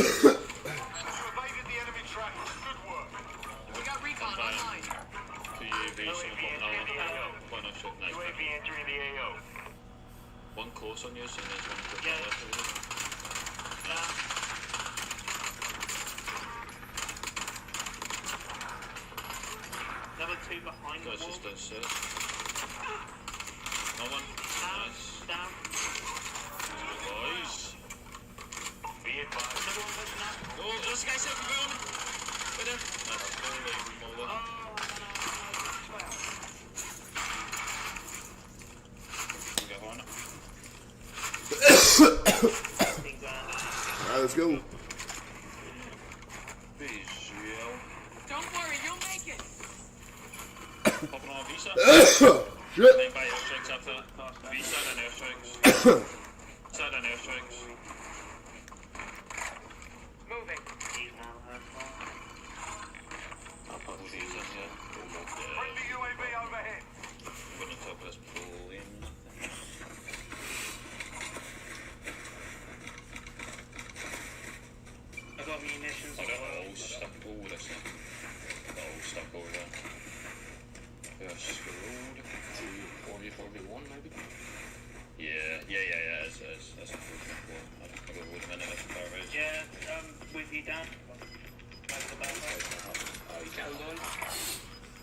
evaded the enemy track. Good work. We got recon online. UAV entering the AO. One course on you, so there's one course Yeah. left of you. Another two behind the Guys, wall. just downstairs. No one. Nice. Down. Boys. Be advised. Another one pushing up. Oh, there's a guy saving me on. Right there. Nice. Oh, Go on. Alright, let's go. Visual. don't worry, you'll make it. Popping on visa. Shit. Then buy airstrikes after that. Visa and airstrikes. Visa and airstrikes. Moving. I'll put these in here. Friendly UAV overhead. I'm going to top of this pool in. I got munitions. I got all stuck. Oh, that's it. All stuck over there. First road to 40-41 maybe? Yeah. That's a good one. I'll go with a minute if that right. Yeah, with you, Dan. Over the back.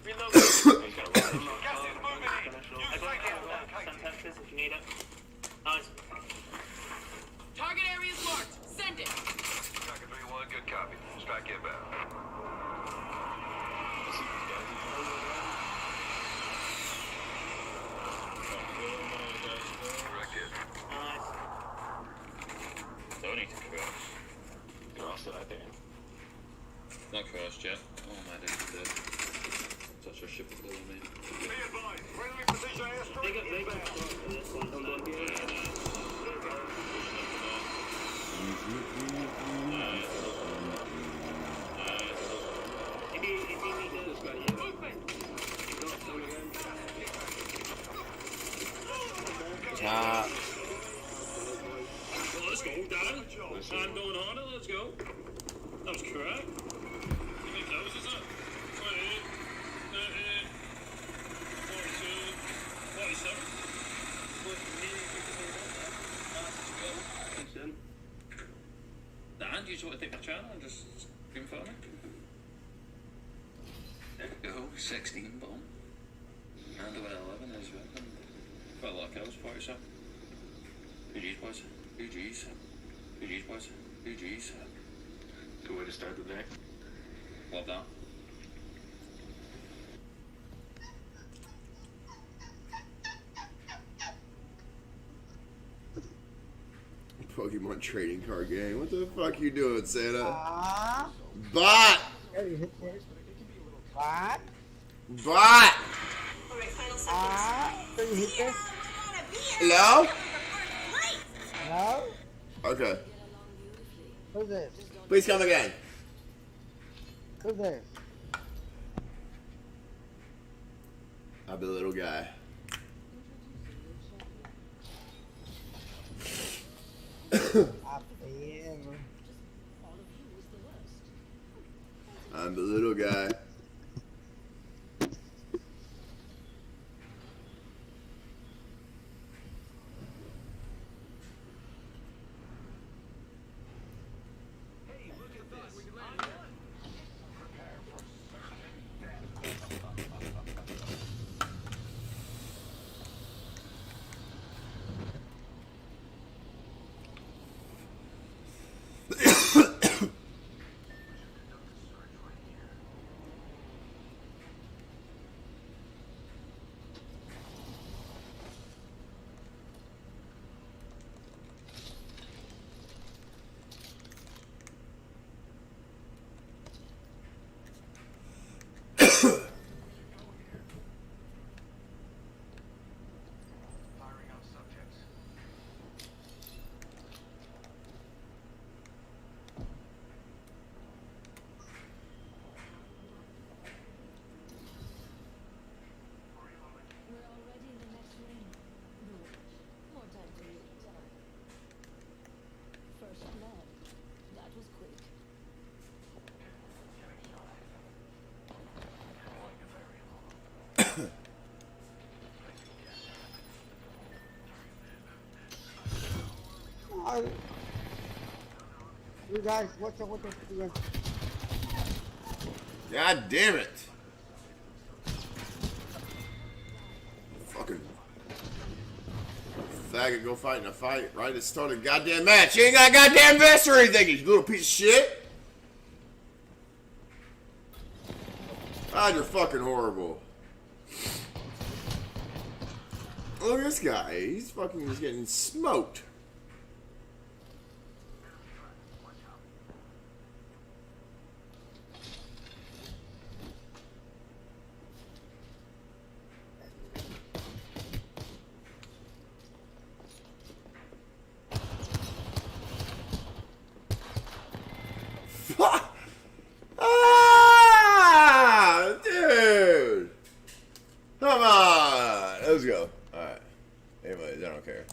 Reload. Gas is moving in. I got some testers if you need it. Nice. Target area is marked. Send it. Tracker 3-1, good copy. Strike inbound. Direct hit. Nice. Don't need to cross. Crossed it, I think. Not crossed yet. Oh my dude. Touch our ship with little man. Be advised. Friendly precision airstrike inbound. Let's go, Dan. Hand going on it, let's go. That was correct. How many closes is it? 28, 38, 42, 47. Dan, do you just want to take my channel and just confirm it? There we go, 16 bomb. And with 11 as well. Quite a lot of kills, 47. GG's boys. GG's. GG's boys. GG's. Good way to start the day. Love that. Pokemon trading card game. What the fuck you doing, Santa? Bot! What? Bot! Hello? Hello? Okay. Who's this? Please come again. Who's this? I'm the little guy. I'm the little guy. You guys, what's up with this? You guys, God damn it. Fucking faggot, go fight in a fight right at the start of the goddamn match. You ain't got a goddamn vest or anything, you little piece of shit. God, you're fucking horrible. Look at this guy. He's fucking just getting smoked. Ah, dude. Come on. Let's go. Alright. Anyways, I don't care.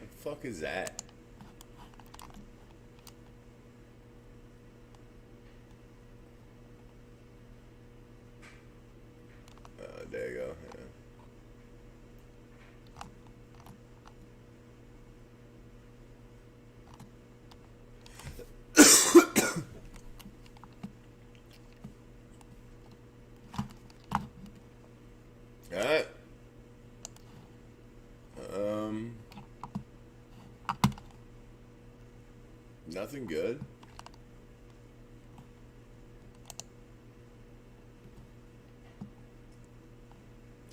The fuck is that? There you go. Yeah. Alright. Nothing good.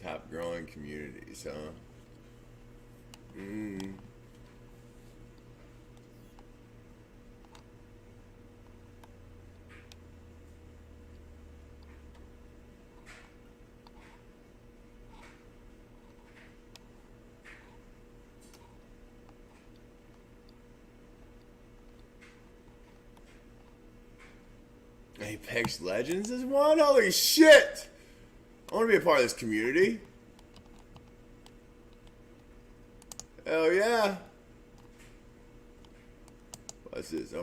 Top growing communities, huh? Apex Legends is one? Holy shit! I want to be a part of this community. Hell yeah. What's this?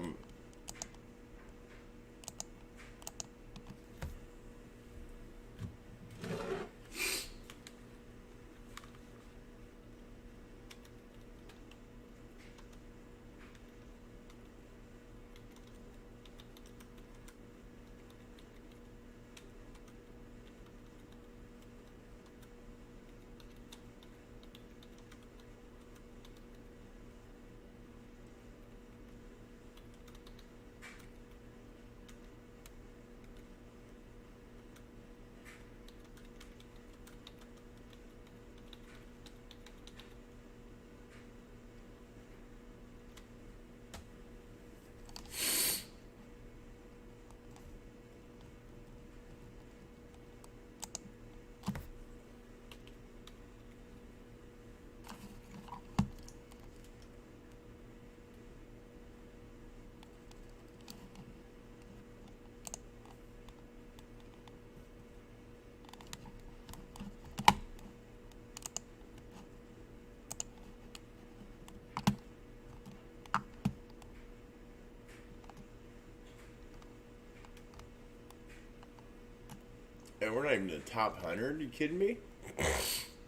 And we're not even in the top 100? Are you kidding me?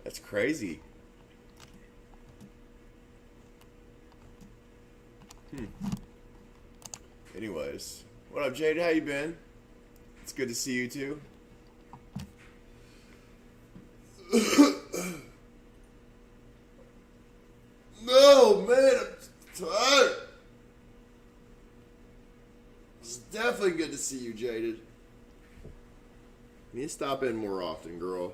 That's crazy. Anyways. What up, Jade? How you been? It's good to see you too. No, man, I'm tired. It's definitely good to see you, Jaded. You need to stop in more often, girl.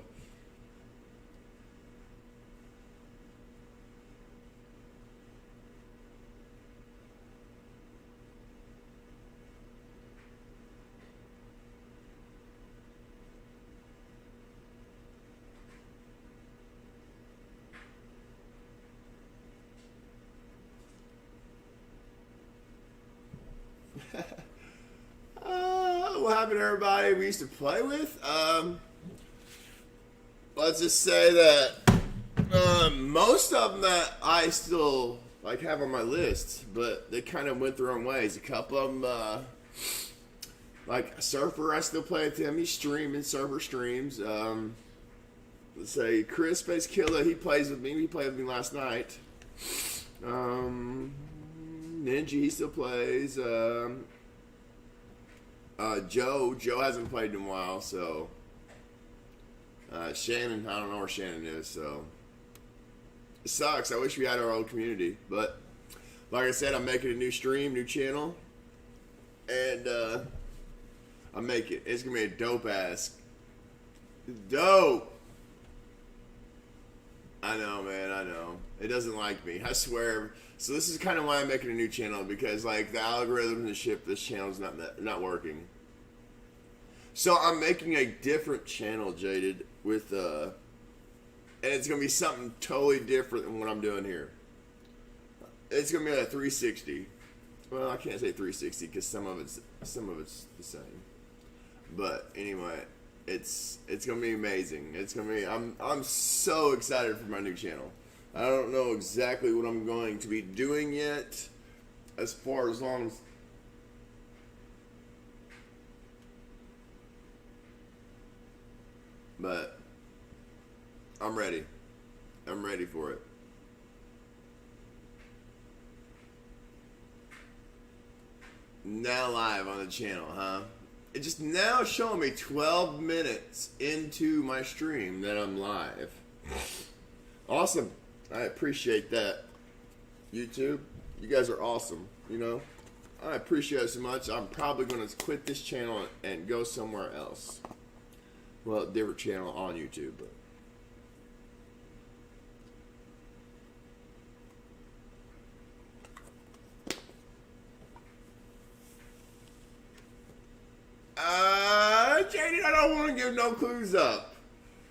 What happened to everybody we used to play with? Let's just say that most of them that I still like have on my list, but they kind of went their own ways. A couple of them, like Surfer, I still play with him. He's streaming, Surfer streams. Let's say Chris Space Killer, he plays with me. He played with me last night. Ninja, he still plays. Joe hasn't played in a while, so. Shannon, I don't know where Shannon is, so. It sucks. I wish we had our old community, but like I said, I'm making a new stream, new channel, and I'm making. It's gonna be a dope ass. Dope. I know, man. I know. It doesn't like me. I swear. So this is kind of why I'm making a new channel, because like the algorithms and shit, this channel's not working. So I'm making a different channel, Jaded, with and it's gonna be something totally different than what I'm doing here. It's gonna be like a 360. Well, I can't say 360 because some of it's the same. But anyway, it's gonna be amazing. It's gonna be. I'm so excited for my new channel. I don't know exactly what I'm going to be doing yet, as far as long as. But I'm ready. I'm ready for it. Now live on the channel, huh? It just now showing me 12 minutes into my stream that I'm live. Awesome. I appreciate that. YouTube, you guys are awesome, you know? I appreciate it so much. I'm probably going to quit this channel and go somewhere else. Well, a different channel on YouTube, but. Jaded, I don't want to give no clues up.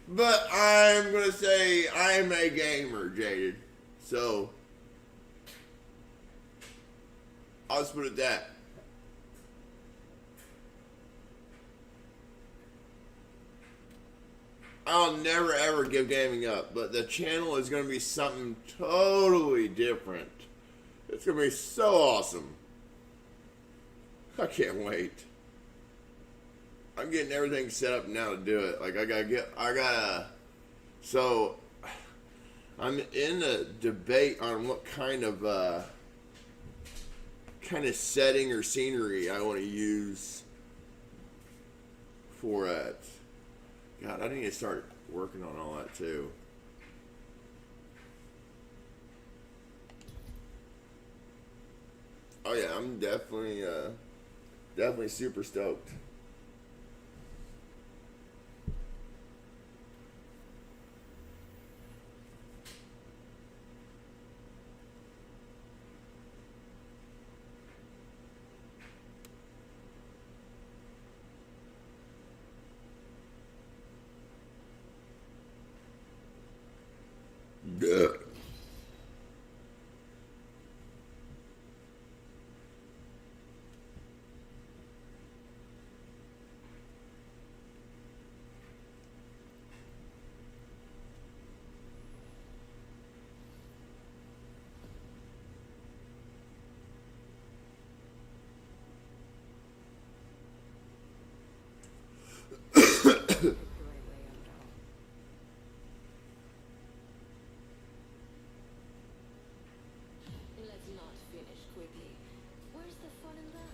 But I'm going to say I'm a gamer, Jaded. So, I'll just put it that. I'll never ever give gaming up, but the channel is going to be something totally different. It's going to be so awesome. I can't wait. I'm getting everything set up now to do it. Like so I'm in a debate on what kind of setting or scenery I want to use for it. God, I need to start working on all that too. Oh yeah, I'm definitely super stoked. Let's not finish quickly. Where's the fun in that?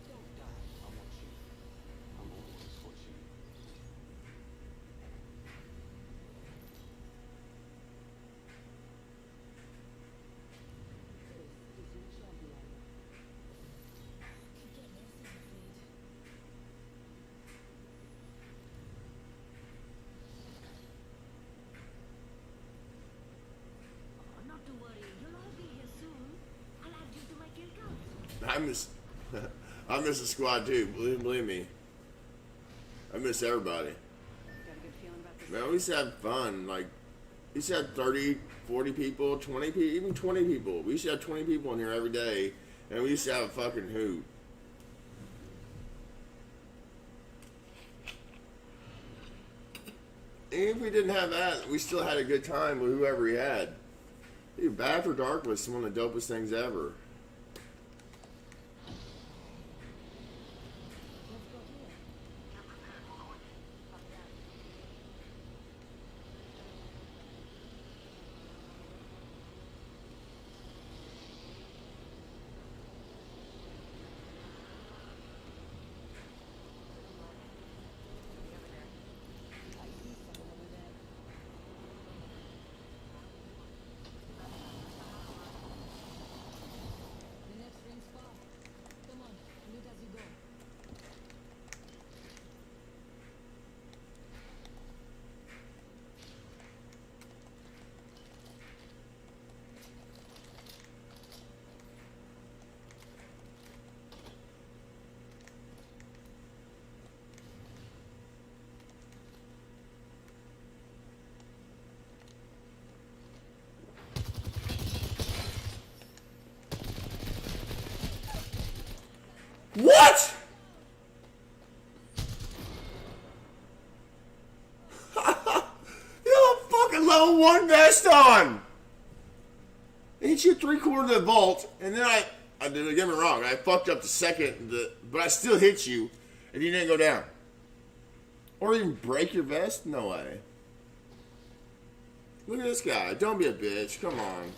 Don't die. I want you. I'm always for you. Not to worry, you'll all be here soon. I'll add you to my kill count. I miss the squad too. Believe me. I miss everybody. Got a good feeling about this. Man, we used to have fun. Like, we used to have 30, 40 people, 20 people, even 20 people. We used to have 20 people in here every day. And we used to have a fucking hoot. Even if we didn't have that, we still had a good time with whoever we had. Dude, Bad After Dark was one of the dopest things ever. The next ring's far. Come on, loot as you go. What? You have a fucking level 1 vest on! They hit you 3/4 of the vault, and then I did, get me wrong, I fucked up the second, but I still hit you, and you didn't go down. Or even break your vest? No way. Look at this guy. Don't be a bitch. Come on.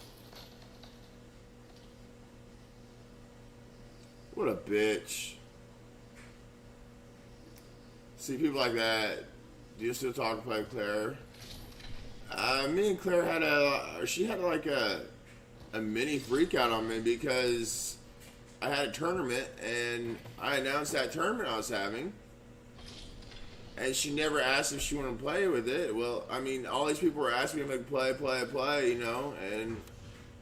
What a bitch. See people like that. Do you still talk about Claire? Me and Claire had she had like a mini freak out on me because I had a tournament and I announced that tournament I was having. And she never asked if she wanted to play with it. Well, I mean, all these people were asking me to play, you know, and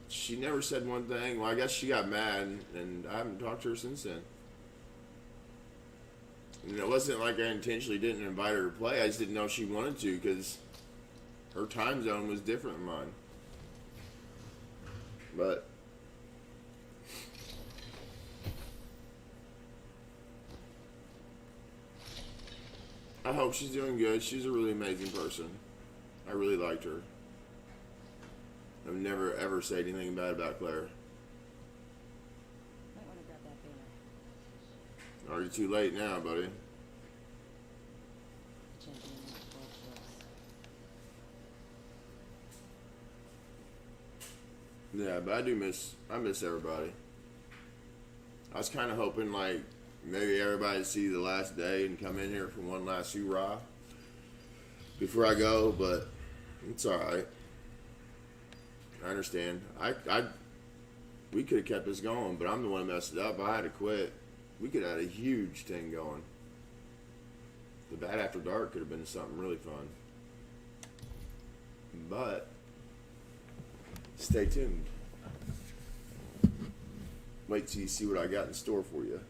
she never said one thing. Well, I guess she got mad, and I haven't talked to her since then. And it wasn't like I intentionally didn't invite her to play. I just didn't know she wanted to because her time zone was different than mine. But I hope she's doing good. She's a really amazing person. I really liked her. I've never ever said anything bad about Claire. Might want to grab that banner. Already too late now, buddy. Champion of both worlds. Yeah, but I miss everybody. I was kind of hoping like maybe everybody see the last day and come in here for one last hoorah before I go, but it's all right. I understand. We could have kept this going, but I'm the one that messed it up. I had to quit. We could have had a huge thing going. The Bad After Dark could have been something really fun. But stay tuned. Wait till you see what I got in store for you.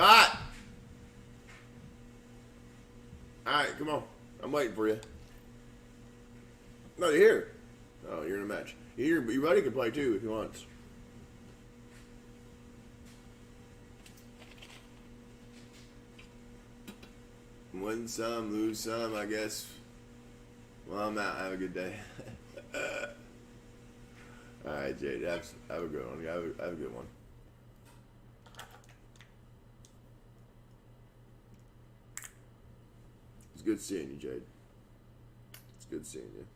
Bot! Alright, come on. I'm waiting for you. No, you're here. Oh, you're in a match. Your buddy can play too if he wants. Win some, lose some, I guess. Well, I'm out. Have a good day. Alright, Jade. Have a good one. Have a good one. It's good seeing you, Jade. It's good seeing you.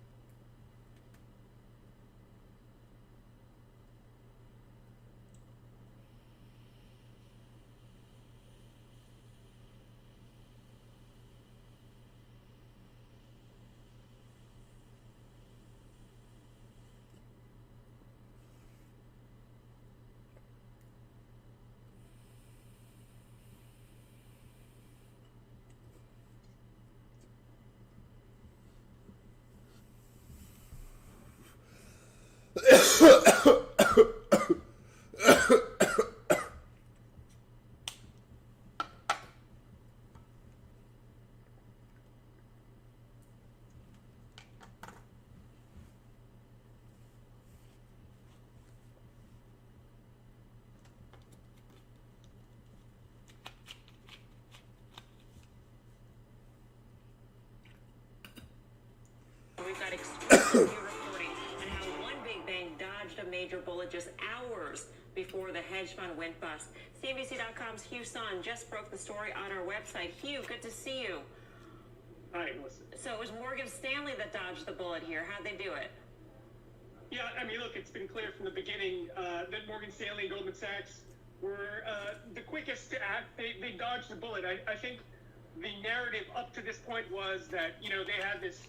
We've got exclusive new reporting on how one big bank dodged a major bullet just hours before the hedge fund went bust. CNBC.com's Hugh Son just broke the story on our website. Hugh, good to see you. Hi, Melissa. So it was Morgan Stanley that dodged the bullet here. How'd they do it? Yeah, I mean, look, it's been clear from the beginning that Morgan Stanley and Goldman Sachs were the quickest to act. They dodged the bullet. I think the narrative up to this point was that, they had this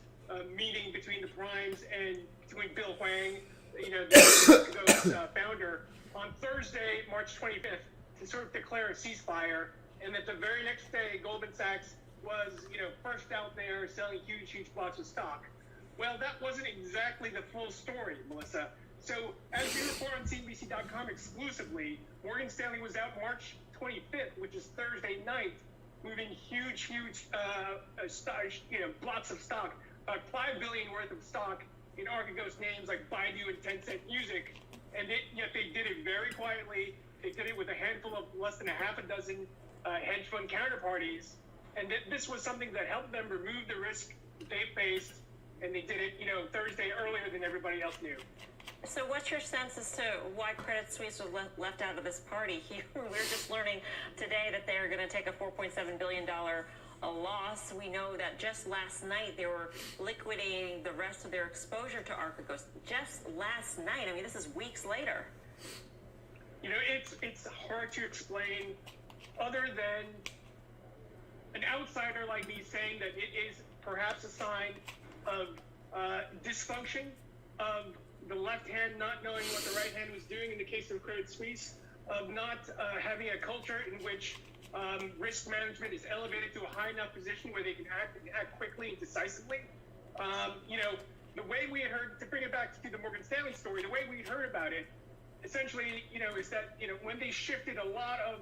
meeting between the primes and between Bill Huang, the founder, on Thursday, March 25th, to sort of declare a ceasefire, and that the very next day, Goldman Sachs was, first out there selling huge blocks of stock. Well, that wasn't exactly the full story, Melissa. So, as we report on CNBC.com exclusively, Morgan Stanley was out March 25th, which is Thursday night, moving huge blocks of stock, about $5 billion worth of stock in Archegos names like Baidu and Tencent Music, and yet they did it very quietly. They did it with a handful of less than a half a dozen hedge fund counterparties, and this was something that helped them remove the risk they faced, and they did it, Thursday earlier than everybody else knew. So what's your sense as to why Credit Suisse was left out of this party? We're just learning today that they're going to take a $4.7 billion loss. We know that just last night they were liquidating the rest of their exposure to Archegos. Just last night. I mean, this is weeks later. It's hard to explain other than an outsider like me saying that it is perhaps a sign of dysfunction, of the left hand not knowing what the right hand was doing in the case of Credit Suisse, of not having a culture in which risk management is elevated to a high enough position where they can act quickly and decisively. The way we had heard, to bring it back to the Morgan Stanley story, the way we heard about it, essentially, is that, when they shifted a lot of,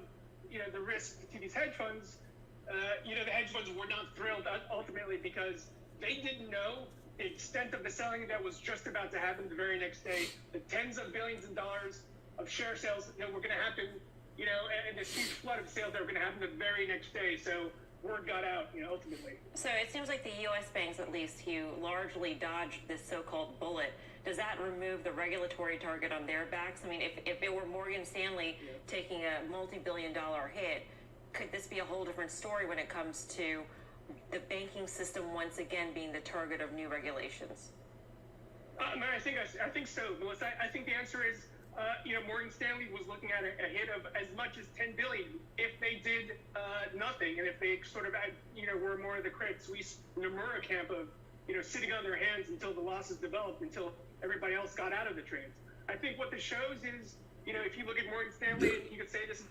the risk to these hedge funds, the hedge funds were not thrilled ultimately because they didn't know the extent of the selling that was just about to happen the very next day, the tens of billions of dollars of share sales that were going to happen, and this huge flood of sales that were going to happen the very next day. So word got out, ultimately. So it seems like the U.S. banks, at least, Hugh, largely dodged this so-called bullet. Does that remove the regulatory target on their backs? I mean, if it were Morgan Stanley taking a multi-billion-dollar hit, could this be a whole different story when it comes to the banking system once again being the target of new regulations? I think so, Melissa. I think the answer is, Morgan Stanley was looking at a hit of as much as $10 billion if they did nothing, and if they sort of, were more of the Credit Suisse Nomura camp of, sitting on their hands until the losses developed, until everybody else got out of the trades. I think what this shows is, if you look at Morgan Stanley, you could say this is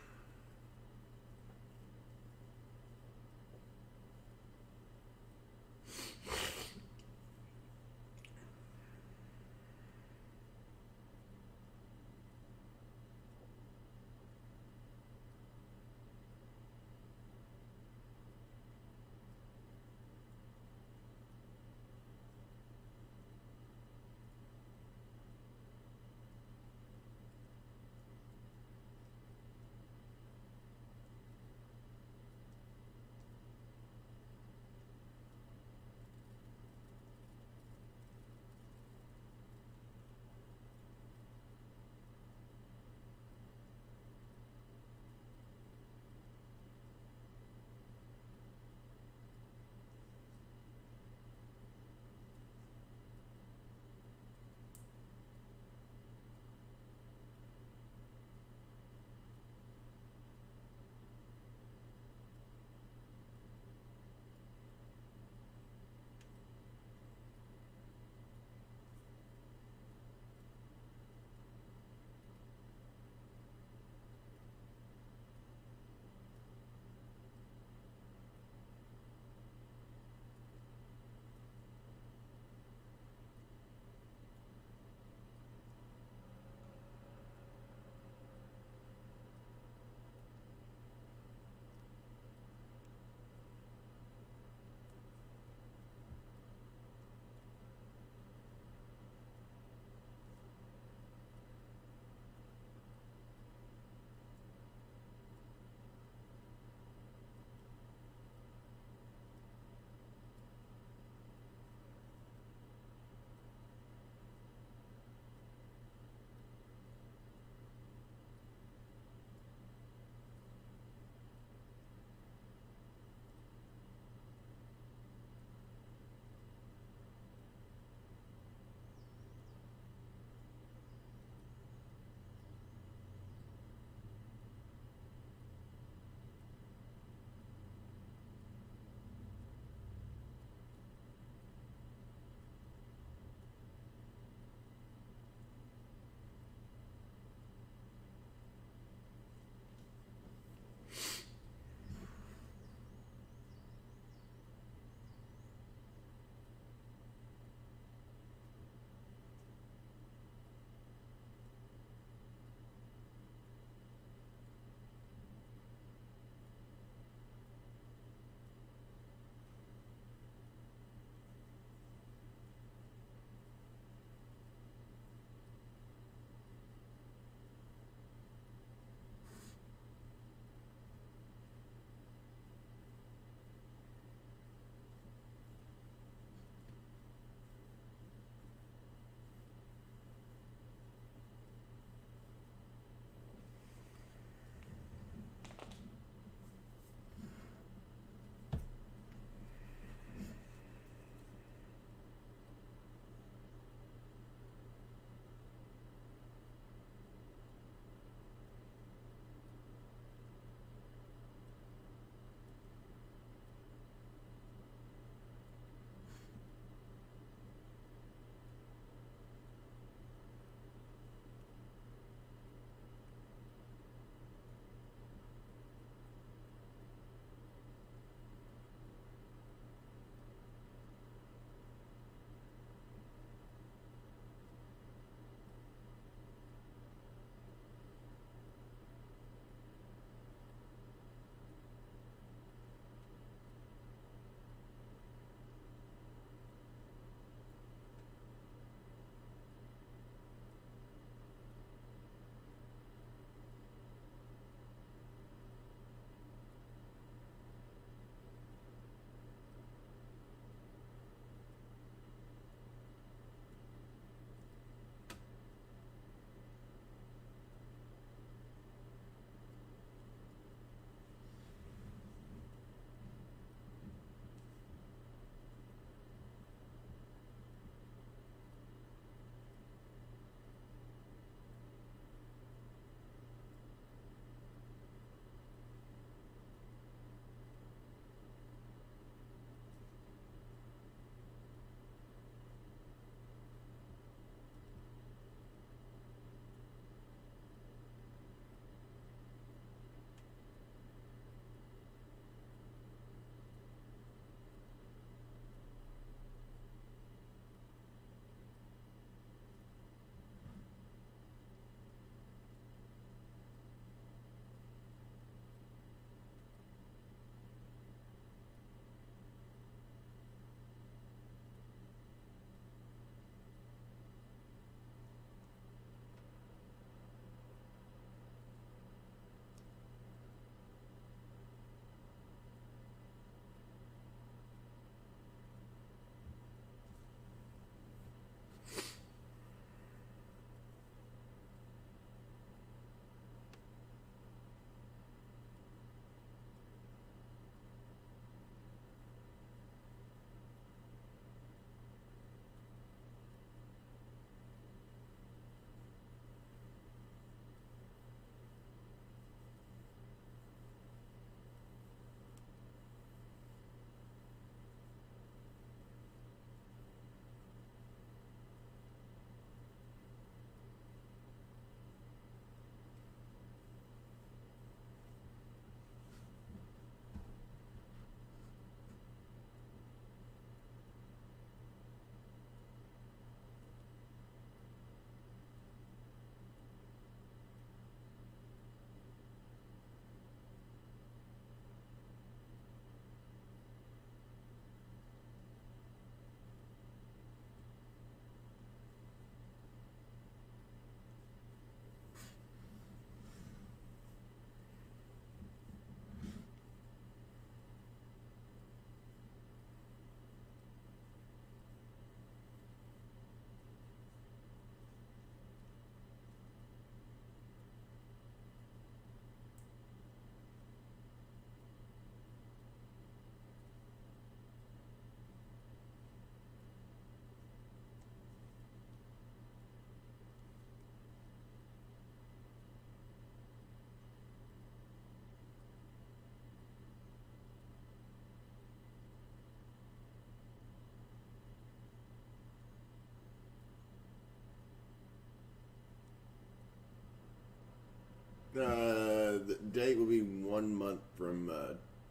date will be 1 month from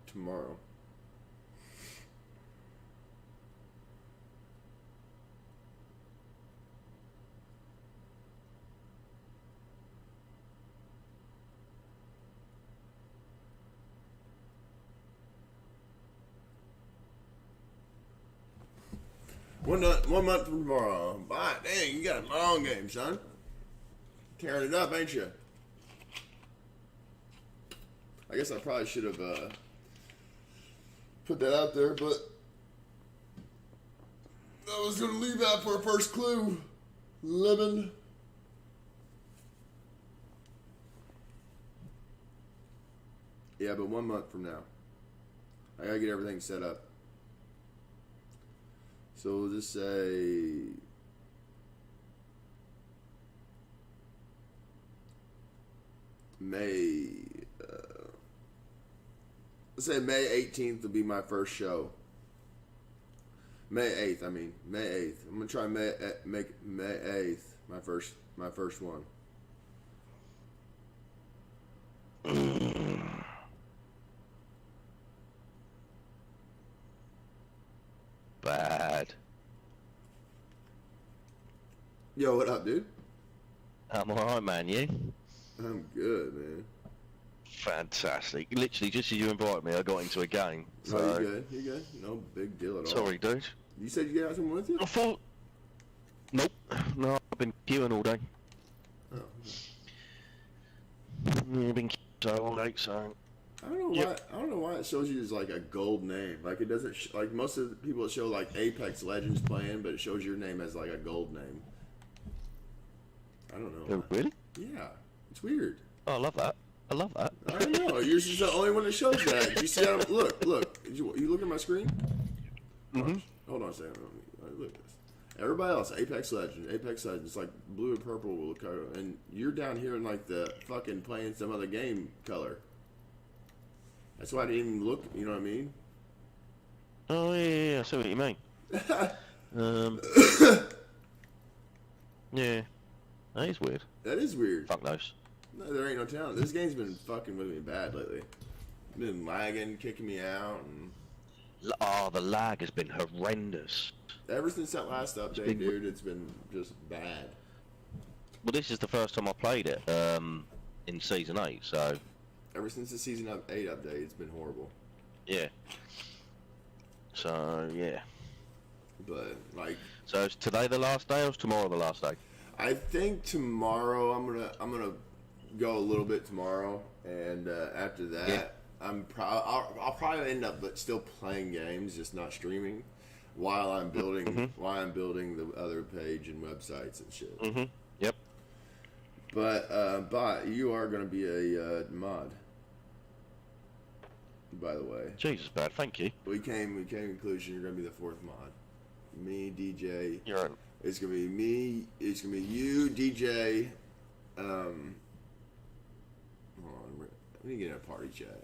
tomorrow? One month from tomorrow. Bye. Dang, you got a long game, son. Tearing it up, ain't you? I guess I probably should have put that out there, but I was going to leave out for a first clue. Lemon. Yeah, but 1 month from now. I got to get everything set up. So we'll just say May. Let's say May 18th will be my first show. May 8th, I mean May 8th. I'm gonna try make May 8th my first one. Bad. Yo, what up, dude? I'm alright, man. You? I'm good, man. Fantastic. Literally, just as you invited me, I got into a game. So... Oh, you good? You good? No big deal at all. Sorry, dude. You said you got someone with you? I thought... Nope. No, I've been queuing all day. Oh. Yeah, I've been queuing all day, so... I don't know why. I don't know why it shows you as like a gold name. Like it doesn't. Like most of the people show like Apex Legends playing, but it shows your name as like a gold name. I don't know. Oh, really? Yeah, it's weird. Oh, I love that. I love that. I don't know. You're just the only one that shows that. You see that? Look. You look at my screen. Mm-hmm. Hold on a second. Look at this. Everybody else, Apex Legends, like blue and purple color, and you're down here in like the fucking playing some other game color. That's why I didn't even look, you know what I mean? Oh, yeah, I see what you mean. Yeah. That is weird. That is weird. Fuck those. No, there ain't no talent. This game's been fucking with me bad lately. Been lagging, kicking me out, and... Oh, the lag has been horrendous. Ever since that last update, dude, it's been just bad. Well, this is the first time I played it, in Season 8, so... Ever since the Season 8 update, it's been horrible. Yeah. So, yeah. But, like... So, is today the last day, or is tomorrow the last day? I think tomorrow, I'm gonna go a little bit tomorrow, and after that, yeah. I'll probably end up but still playing games, just not streaming, while I'm building the other page and websites and shit. Mm-hmm. Yep. But you are gonna be a mod. By the way. Jesus, bad. Thank you. We came to the conclusion you're gonna be the fourth mod. Me, DJ. You're right. It's gonna be me. It's gonna be you, DJ. Hold on. Let me get in a party chat.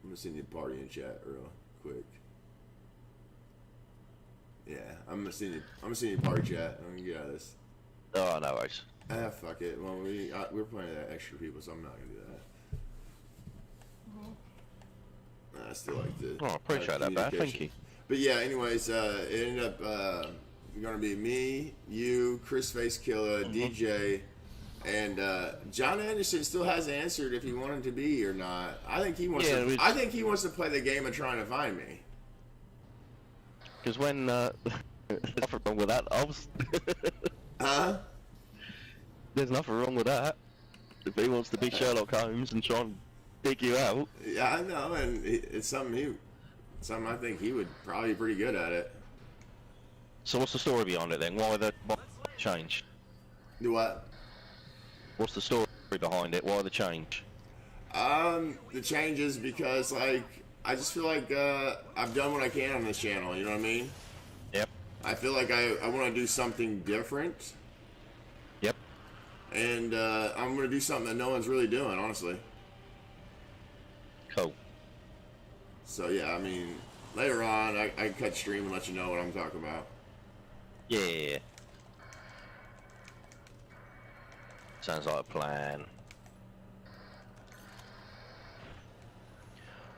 I'm gonna send you a party in chat real quick. Yeah, I'm gonna send you a party chat. I'm gonna get out of this. Oh, no worries. Fuck it. Well, we're playing that extra people, so I'm not gonna do that. I still like the. Oh, I appreciate that, man. Thank you. But yeah, anyways, it ended up gonna be me, you, Chris Face Killer, DJ, and John Anderson still hasn't answered if he wanted to be or not. I think he wants. I think he wants to play the game of trying to find me. Because when there's nothing wrong with that, Huh? There's nothing wrong with that. If he wants to be Sherlock Holmes and try and dig you out. Yeah, I know, and it's something I think he would probably be pretty good at it. So what's the story behind it then? Why the change? Do what? What's the story behind it? Why the change? The change is because like I just feel like I've done what I can on this channel. You know what I mean? Yep. I feel like I want to do something different. Yep. And I'm going to do something that no one's really doing, honestly. Cool. So yeah, I mean, later on, I can cut stream and let you know what I'm talking about. Yeah. Sounds like a plan.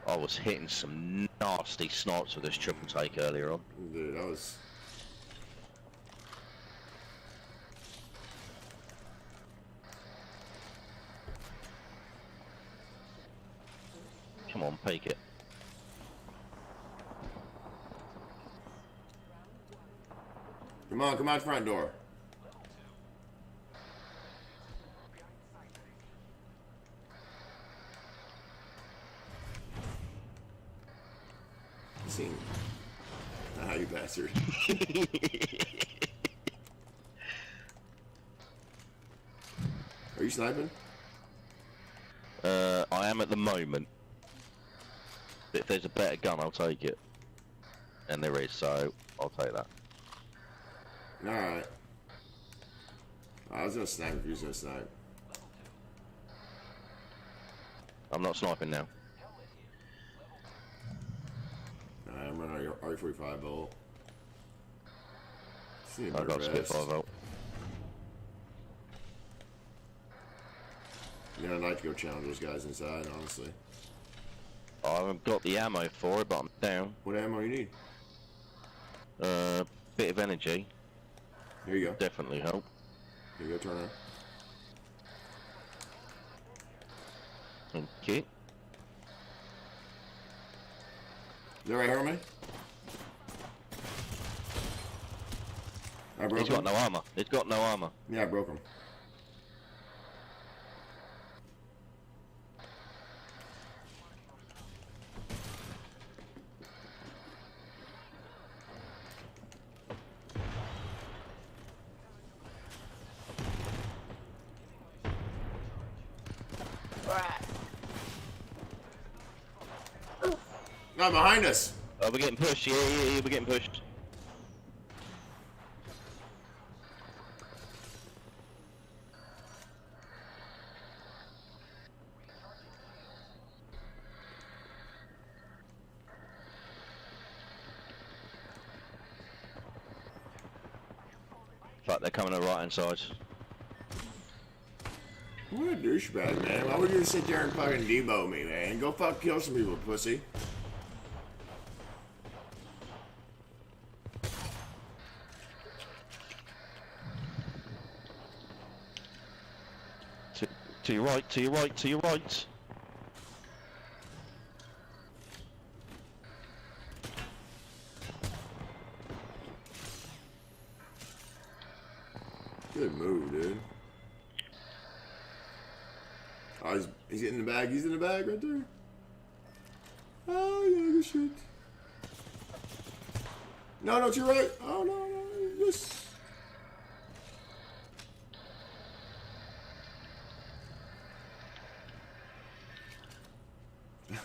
I was hitting some nasty snipes with this triple take earlier on. Dude, that was... Come on, peek it. Come on, come out the front door. See? Ah, you bastard. Are you sniping? I am at the moment. If there's a better gun, I'll take it. And there is, so I'll take that. Alright. I was gonna snipe if you was gonna snipe. I'm not sniping now. Alright, I'm running R45 bolt. I got Spitfire volt. Yeah, I'd like to go challenge those guys inside, honestly. I haven't got the ammo for it, but I'm down. What ammo you need? Bit of energy. Here you go. Definitely help. Here you go, turn around. Okay. Is that right here on me? I broke He's him. got no armor. He's got no armor. Yeah, I broke him. Not behind us. Oh, we're getting pushed. Yeah, we're getting pushed. Fuck, they're coming to the right hand side. What a douchebag, man. Why would you sit there and fucking debo me, man? Go fuck kill some people, pussy. To your right, to your right, to your right. Good move, dude. Oh, he's getting in the bag. He's in the bag right there. Oh, yeah, good shit. No, to your right. Oh, no, just...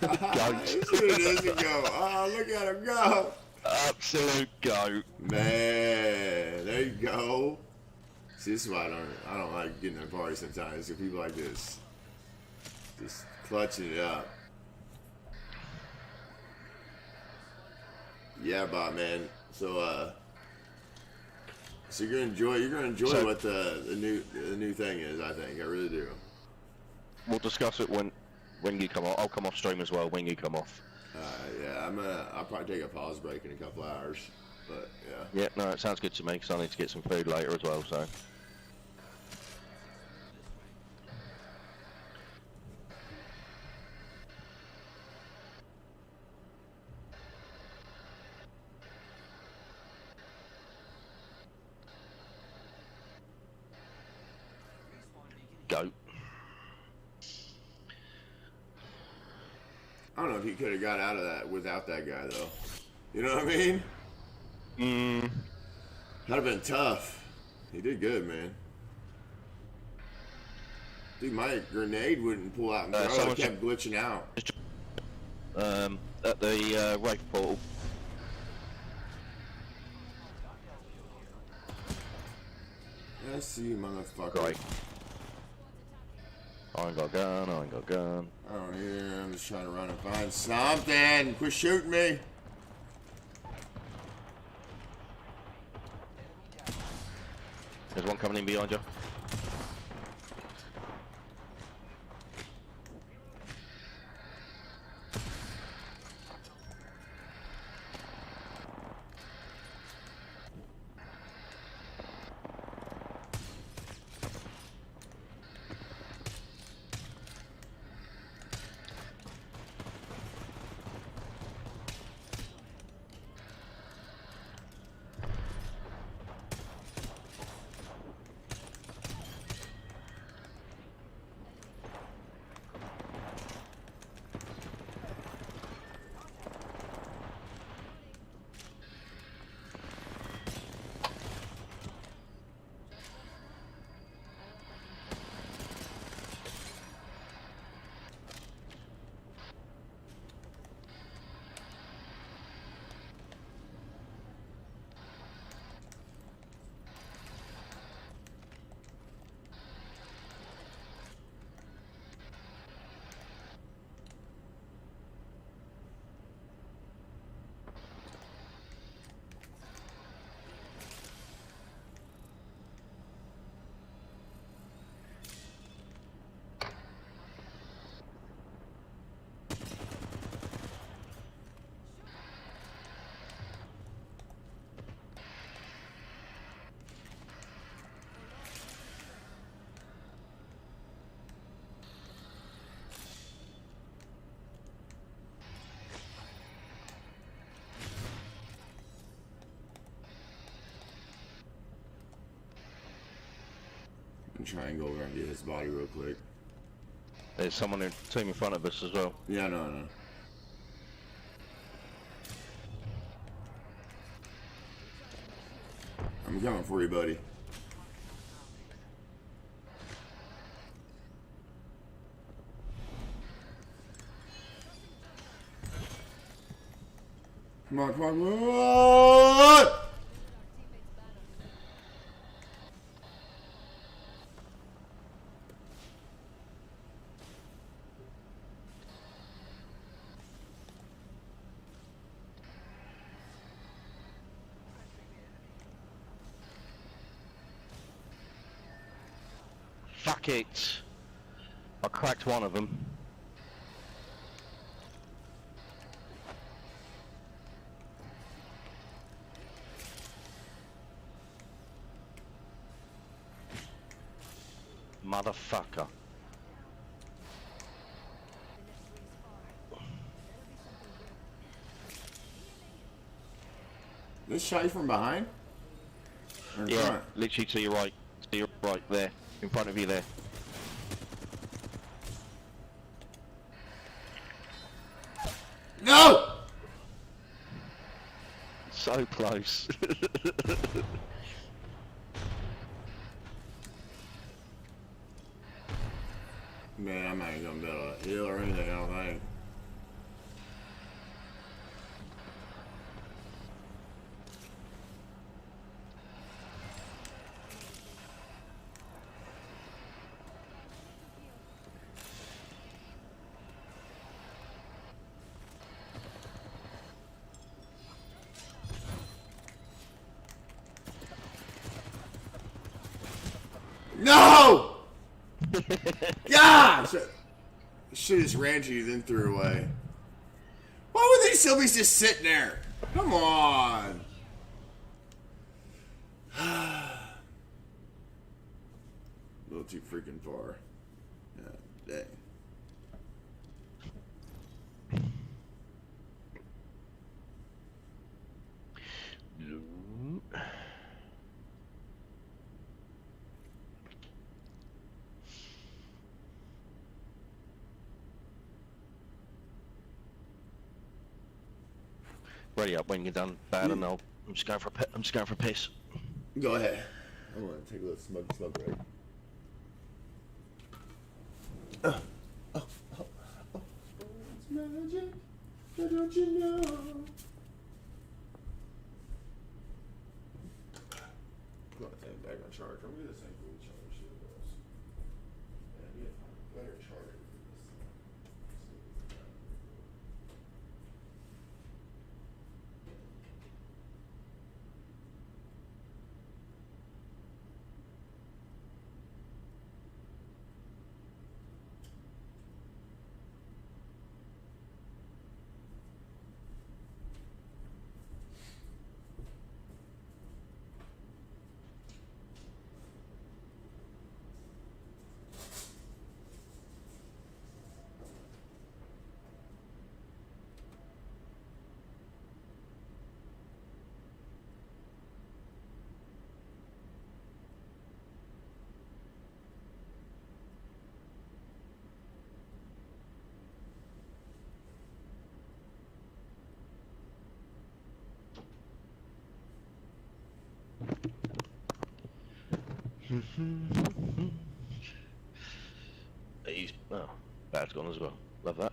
It doesn't go. Oh, look at him go. Absolute goat. Man, there you go. See, this is why I don't like getting in a party sometimes. With people like this. Just clutching it up. Yeah, Bob, man. So you're gonna enjoy what the new thing is. I think I really do. We'll discuss it when you come off. I'll come off stream as well when you come off. Yeah, I'll probably take a pause break in a couple hours. But yeah. Yeah, no, it sounds good to me because I need to get some food later as well. So. Goat. I don't know if he could have got out of that without that guy, though. You know what I mean? That'd have been tough. He did good, man. Dude, my grenade wouldn't pull out and throw. It kept glitching out. At the Wraith portal. Yeah, I see you, motherfucker. Great. I ain't got a gun, I ain't got a gun. I don't hear. I'm just trying to run and find something. Quit shooting me. There's one coming in behind you. try and go over and get his body real quick. There's someone in team in front of us as well. Yeah, no. I'm coming for you, buddy. Come on, come on, come on! Fuck it. I cracked one of them. Motherfucker. This shot you from behind? Or in Yeah, front? literally to your right. To your right, there. In front of you there. No! So close. Man, I'm not even gonna be able to heal or anything, I don't think. No! Gosh! Should just ran to you, then threw away. Why would they still be just sitting there? Come on! A little too freaking far. Yeah, dang. Ready up when you're done. Bad and I'm just going for a I'm just going for a piss. Go ahead. I'm gonna take a little smoke break. It's magic. Don't you know? Put that thing back on charge. I'm gonna get this thing fully charged. Shit, guys. Yeah, I need to find a better charger for this thing. Oh, bad's gone as well. Love that.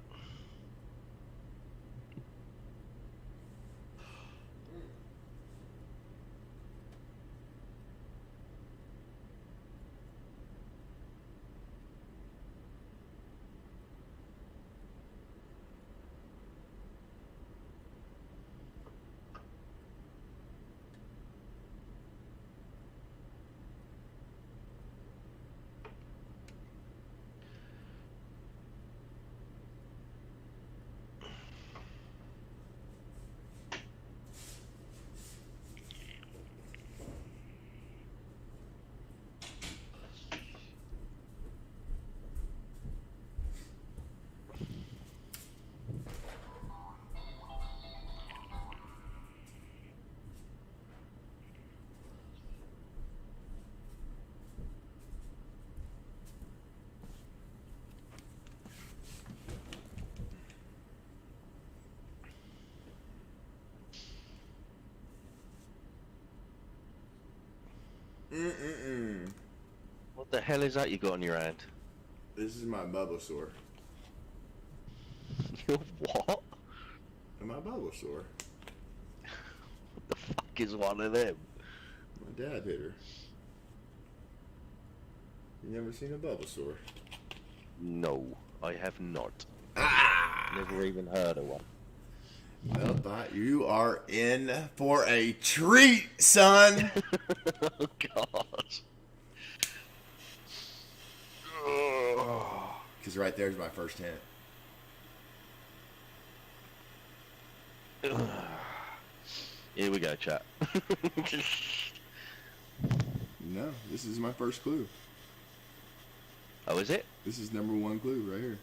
Mm-mm-mm. What the hell is that you got on your hand? This is my Bulbasaur. Your what? My Bulbasaur. What the fuck is one of them? My dad hit her. You never seen a Bulbasaur? No, I have not. Ah! Never even heard of one. Well, but you are in for a treat, son. Oh God. Because right there's my first hint. Here we go, chat. No, this is my first clue. Oh, is it? This is number one clue right here.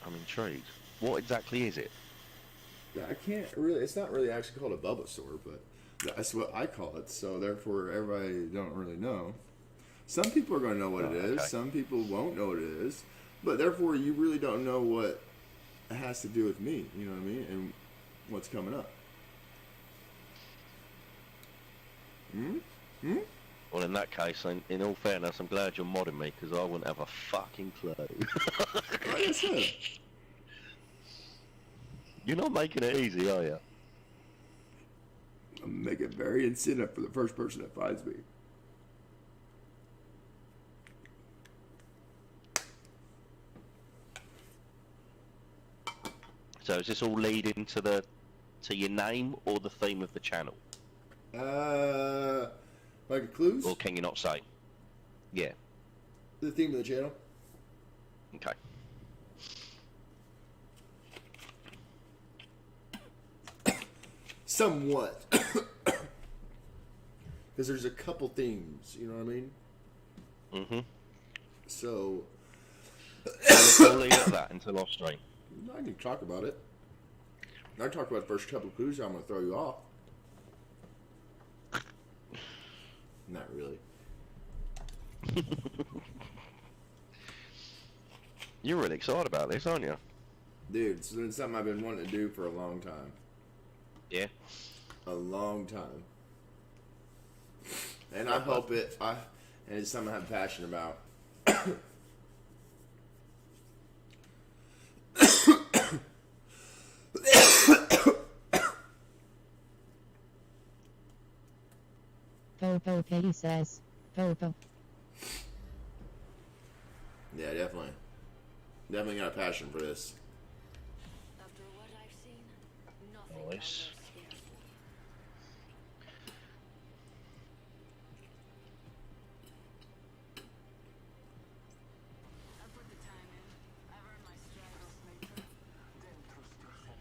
I'm intrigued. What exactly is it? I can't really. It's not really actually called a Bulbasaur, but that's what I call it. So therefore, everybody don't really know. Some people are going to know what it is. Okay. Some people won't know what it is. But therefore, you really don't know what it has to do with me. You know what I mean? And what's coming up. Well, in that case, in all fairness, I'm glad you're modding me because I wouldn't have a fucking clue. Like I said. You're not making it easy, are you? I'm making it very incentive for the first person that finds me. So is this all leading to your name or the theme of the channel? Like a clues? Or can you not say? Yeah. The theme of the channel? Okay. Somewhat. Because there's a couple themes, you know what I mean? Mm-hmm. So, I'll leave it at that until off stream. I can talk about it. I can talk about the first couple of clues. I'm going to throw you off. Not really. You're really excited about this, aren't you? Dude, it's been something I've been wanting to do for a long time. Yeah. A long time. And I hope and it's something I have passion about. Popo, he says. Popo. Yeah, definitely. Definitely got a passion for this. After what I've seen, nothing Nice. I put the time in. I've earned my stripes. Then trust yourself.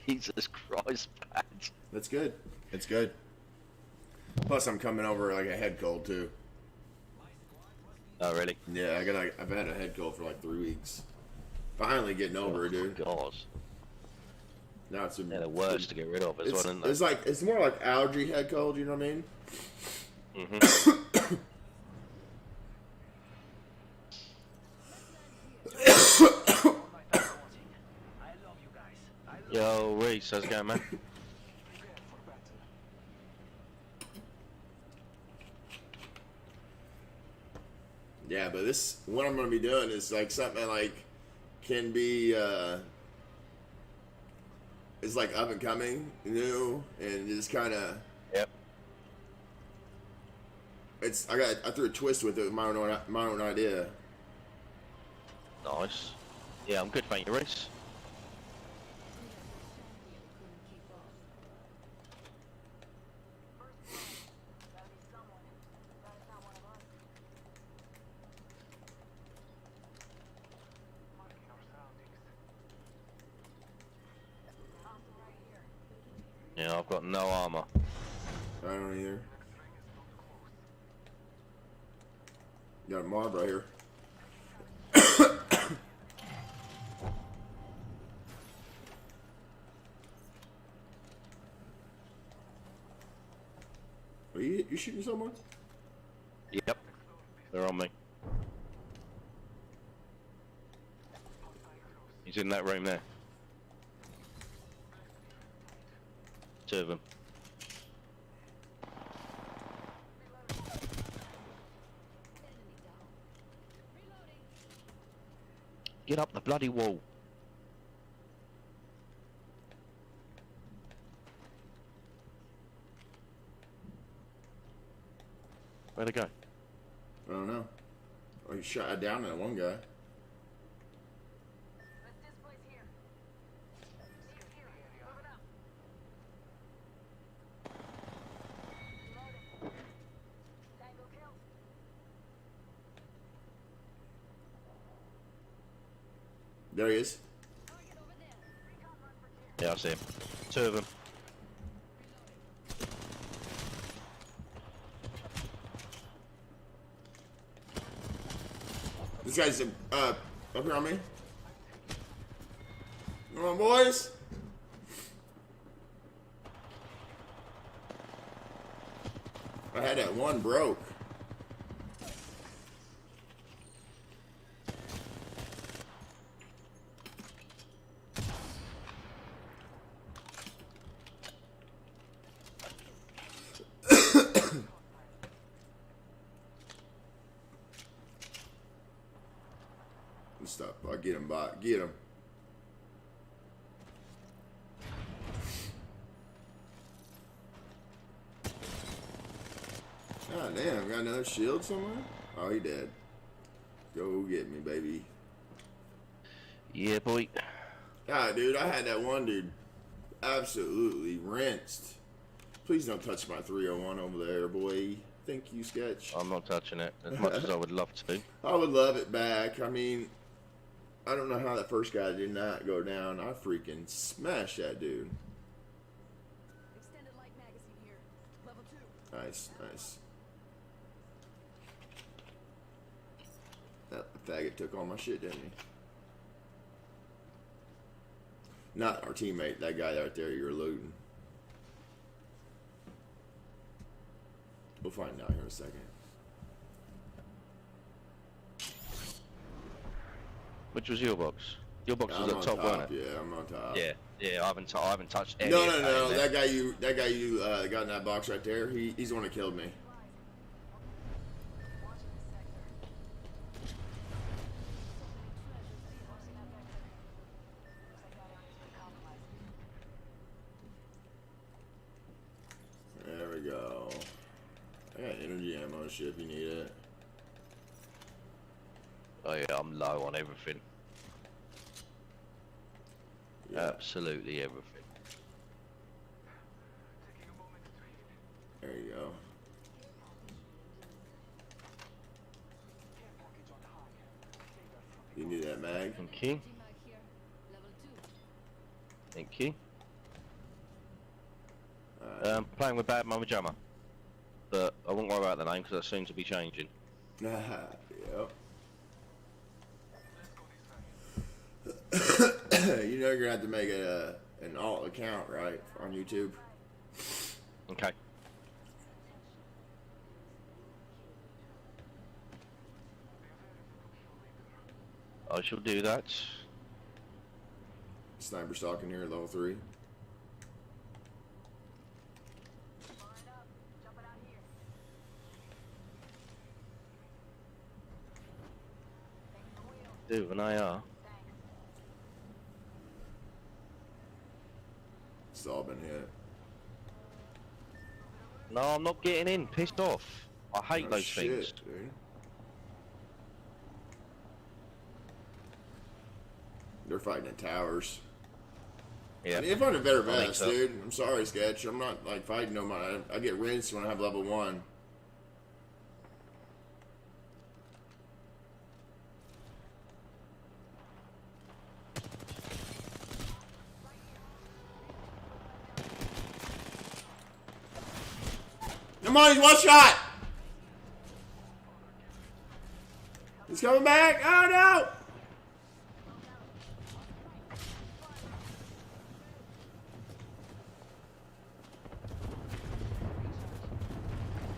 Jesus Christ, Pat. That's good. It's good. Plus, I'm coming over like a head cold too. Oh, really? Yeah, I've had a head cold for like 3 weeks. Finally getting over it, dude. God. Now it's They're the worst to get rid of as well, isn't it's like it's more like allergy head cold. You know what I mean? Mm-hmm. Yo, Reese, how's it going, man? Yeah, but what I'm gonna be doing is like something that, like can be is like up and coming, new, and just kind of. Yep. I threw a twist with it with my own idea. Nice. Yeah, I'm good, thank you, Reese. Yeah, I've got no armor. I don't either. Got a mob right here. Are you shooting someone? Yep. They're on me. He's in that room there. Two of them. Get up the bloody wall. Where'd they go? I don't know. Oh, he shot down that one guy. There he is. Yeah, I see him. Two of them. This guy's up here on me. Come on, boys. I had that one broke. Stop. I'll get him back. Get him. God damn, got another shield somewhere? Oh, he dead. Go get me, baby. Yeah, boy. God, dude, I had that one dude absolutely rinsed. Please don't touch my 301 over there, boy. Thank you, Sketch. I'm not touching it as much as I would love to. I would love it back. I mean, I don't know how that first guy did not go down. I freaking smashed that dude. Extended light magazine here. Level 2. Nice, nice. That faggot took all my shit, didn't he? Not our teammate, that guy right there you're looting. We'll find out here in a second. Which was your box? Your box was I'm at on top, wasn't it? Yeah, I'm on top. Yeah. I haven't touched any. No. of that in there. That guy you got in that box right there. He's the one that killed me. There we go. I got energy ammo and shit if you need it. Oh yeah, I'm low on everything. Yeah. Absolutely everything. There you go. You need that mag? Thank you. Thank you. Playing with Bad Mama Jammer. But I won't worry about the name because that's soon to be changing. Yep. You know you're gonna have to make an alt account, right, on YouTube. Okay. I shall do that. Sniper stalking here, level 3. Do an AR. It's all been hit. No, I'm not getting in. Pissed off. I hate Oh, those shit, things. dude. They're fighting at towers. Yeah. I mean, if I'm a better I think vest, so. dude. I'm sorry, Sketch. I'm not like fighting no man. I get rinsed when I have level 1. Come on, he's one shot. He's coming back. Oh no!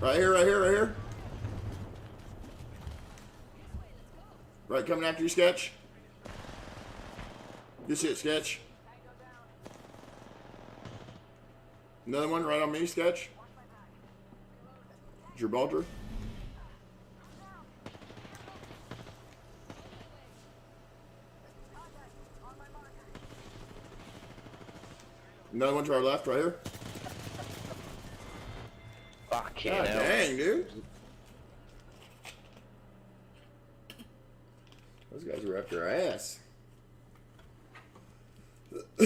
Right here, right here, right here. Right, coming after you, Sketch. Good shit, Sketch. Another one right on me, Sketch. Gibraltar. Another one to our left, right here. Fucking God hell. dang, dude. Those guys were after our ass. I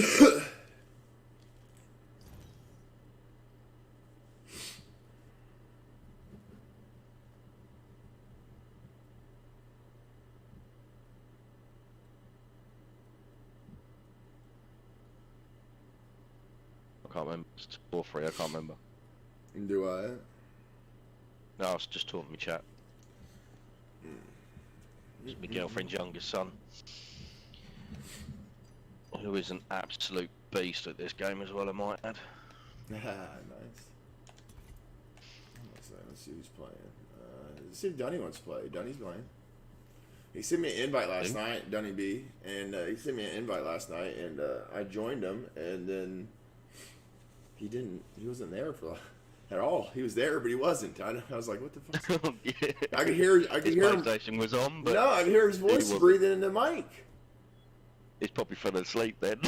can't remember. It's 2 or 3, I can't remember. Do I? No, I was just talking to my chat. It's my girlfriend's youngest son. Who is an absolute beast at this game as well, I might add. Nice. Let's see who's playing. Let's see if Dunny wants to play. Dunny's playing. He sent me an invite last night, Dunny B, and he sent me an invite last night, and I joined him, and then he wasn't there for at all. He was there, but he wasn't. I was like, what the fuck? Yeah. I could hear His him. PlayStation was on, but No, I could hear his voice breathing in the mic. he's probably fell asleep then.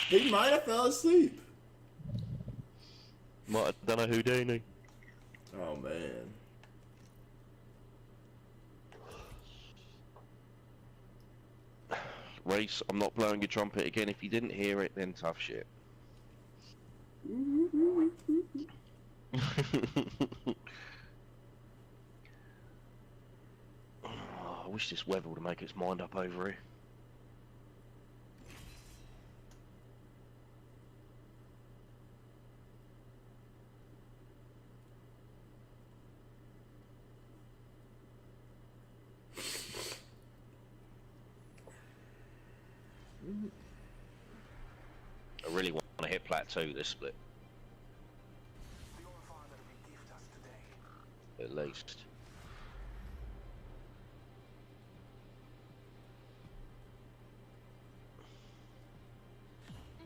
He might have fell asleep. Might have done a Houdini. Oh, man. Race, I'm not blowing your trumpet again. If you didn't hear it, then tough shit. Oh, I wish this weather would make its mind up over here. I really want to hit plateau this split. At least.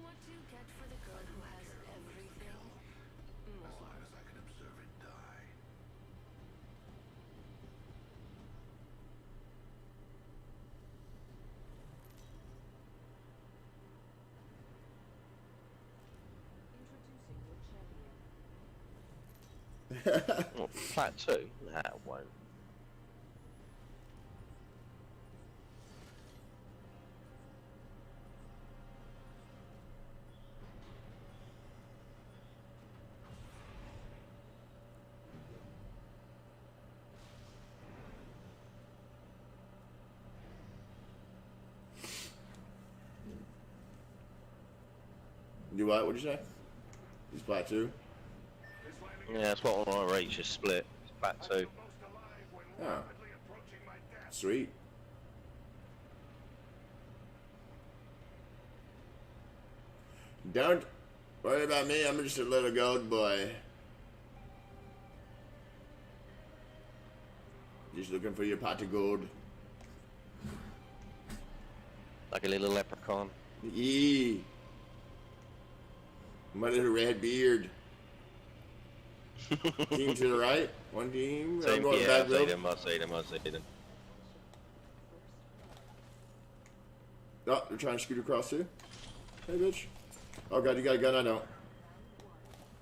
What do you get for the girl who has everything? As long as I can observe it die. Oh, plateau? Nah, it won't. Do what? What'd you say? He's plateau. Yeah, that's what I want to reach, is split. It's plateau. Oh. Sweet. Don't worry about me. I'm just a little gold boy. Just looking for your pot of gold. Like a little leprechaun. Yee. My little red beard. Team to the right. One team. Same, I'm going yeah, back I see rope. them, I see them, I see them. Oh, they're trying to scoot across too. Hey, bitch. Oh, God, you got a gun? I don't.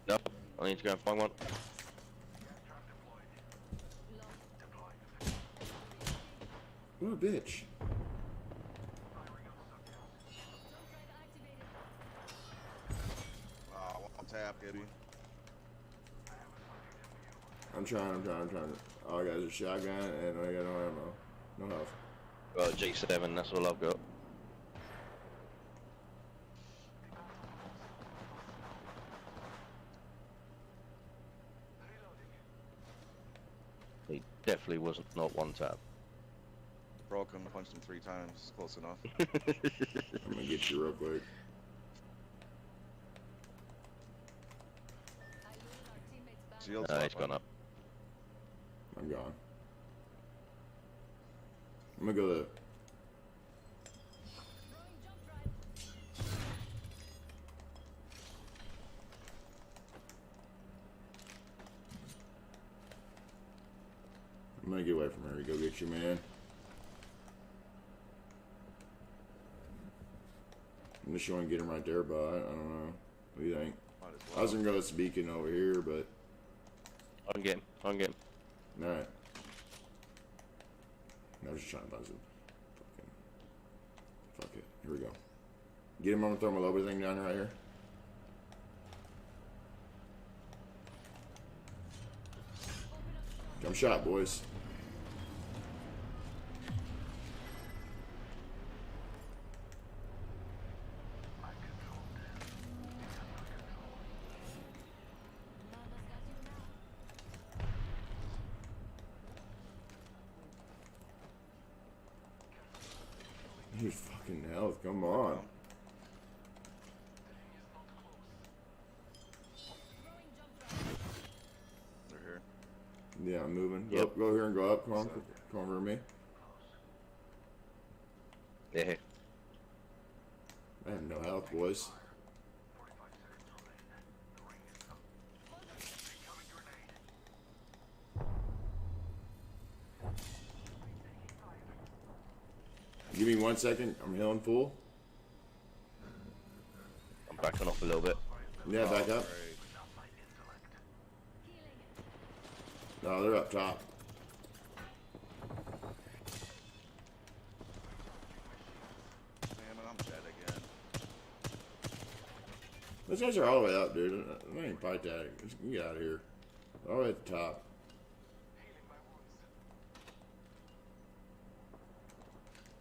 Nope, I need to go and find one. What a bitch. One tap, Gibby. I'm trying. All I got is a shotgun and I got no ammo. No health. Right, G7, that's all I've got. He definitely wasn't not one tap. Broke him, punched him 3 times. Close enough. I'm gonna get you real quick. Shield's He's up, gone up. I'm gone. I'm gonna go to. I'm gonna get away from her. Go get you, man. I'm just trying to get him right there, but I don't know. What do you think? I was gonna go to this beacon over here, but. On game. On game. Alright. I was just trying to buzz it. Fuck it. Here we go. Get him on the thermal over thing down right here. Come shot, boys. You fucking health, come on. They're here. Yeah, I'm moving. Yep. Go here and go up. Come on. Come over to me. Yeah. I have no health, boys. Give me 1 second. I'm healing full. I'm backing off a little bit. Yeah, back up. No, they're up top. Damn it, I'm dead again. Those guys are all the way up, dude. I ain't fight that. Just get out of here. All the way at the top.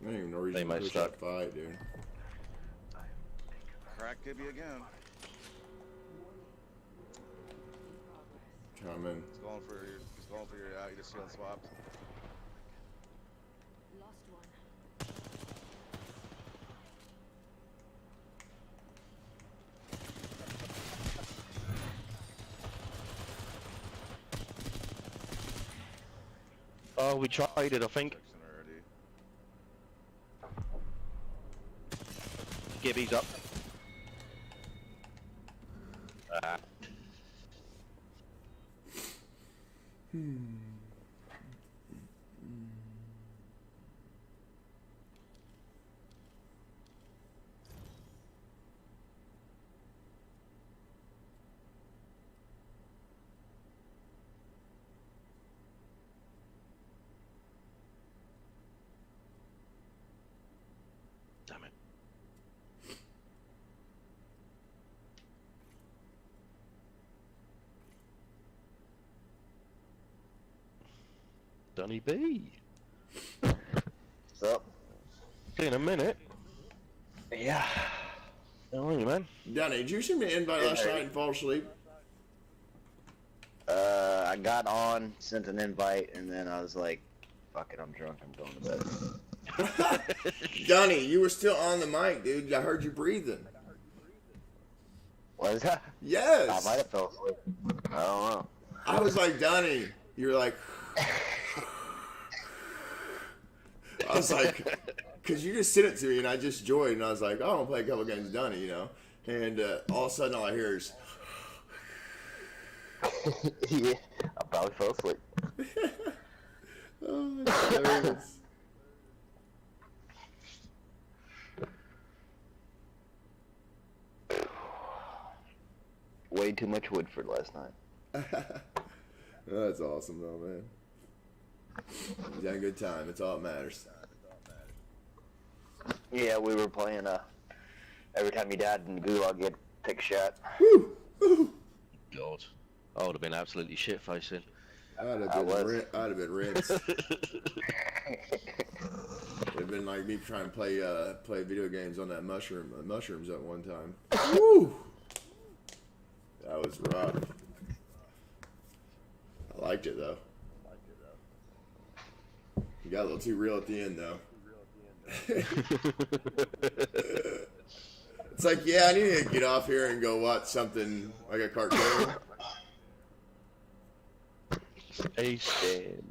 I ain't even know reason to push that fight, dude. Crack Gibby again. Coming. He's going for your you just shield swapped. Lost one. Oh, we tried it, I think. Gibby's up. Ah. Damn it. Donny B. What's up? In a minute. Yeah. How are you, man? Donnie, did you send me an invite last night and fall asleep? I got on, sent an invite, and then I was like, fuck it, I'm drunk, I'm going to bed. Donnie, you were still on the mic, dude. I heard you breathing. Was that? Yes. I might have fell asleep. I don't know. I was like, Donnie, you were like... I was like, because you just sent it to me, and I just joined, and I was like, oh, I want to play a couple games of Donnie, you know? And all of a sudden, all I hear is... Yeah, I probably fell asleep. Oh, that's hilarious. Way too much Woodford last night. That's awesome, though, man. You had a good time. That's all that matters. Yeah, we were playing, every time you died in the gulag, you'd take a shot. Woo! Woo! God. I would have been absolutely shit-facing. I'd have been rinsed. It'd been like me trying to play video games on that mushrooms at one time. Woo! That was rough. I liked it though. You got a little too real at the end though. It's like, yeah, I need to get off here and go watch something like a cartoon. Hey, Stan.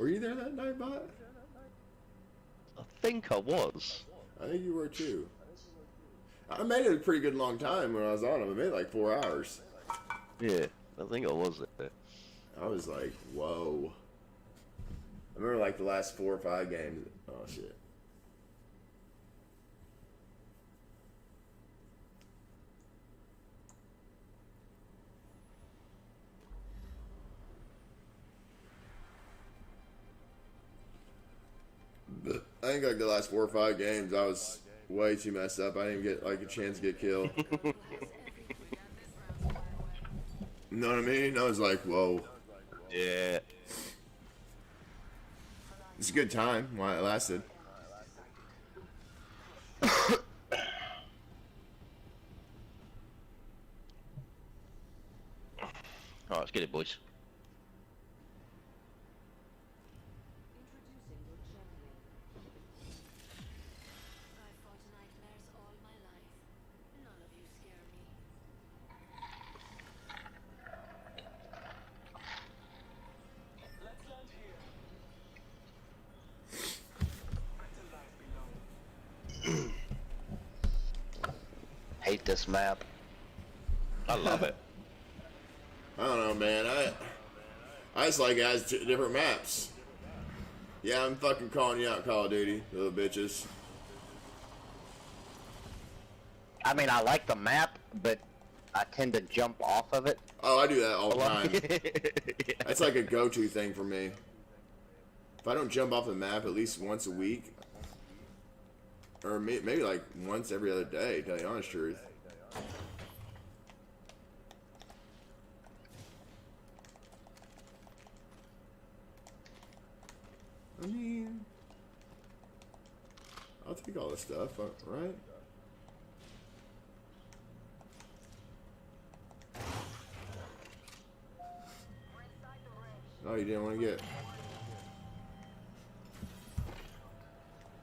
Were you there that night, Bot? I think I was. I think you were too. I made it a pretty good long time when I was on them. I made it like 4 hours. Yeah, I think I was there. I was like, whoa. I remember like the last 4 or 5 games. Oh shit. But I think like the last 4 or 5 games, I was way too messed up. I didn't even get like a chance to get killed. You know what I mean? I was like, whoa. Yeah. It's a good time while it lasted. Alright, let's get it, boys. Introducing your champion. I've fought nightmares all my life. None of you scare me. Let's land here. Better life below. Hate this map. I love it. I don't know, man. I just like it has different maps. Yeah, I'm fucking calling you out, Call of Duty, little bitches. I mean, I like the map, but I tend to jump off of it. Oh, I do that all a the lot. time. That's like a go-to thing for me. If I don't jump off the map at least once a week, or maybe like once every other day, to tell you the honest truth. I mean, I'll take all this stuff, right? Oh, you didn't want to get.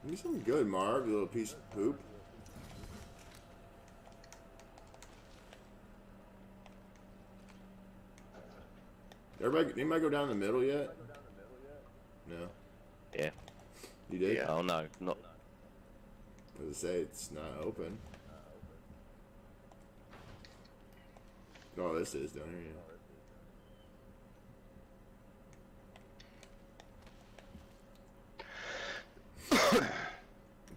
Give me something good, Marv, you little piece of poop. Anybody go down the middle yet? No. Yeah. You did? Yeah. Oh no, not. As I say, it's not open. Oh, this is down here. Yeah.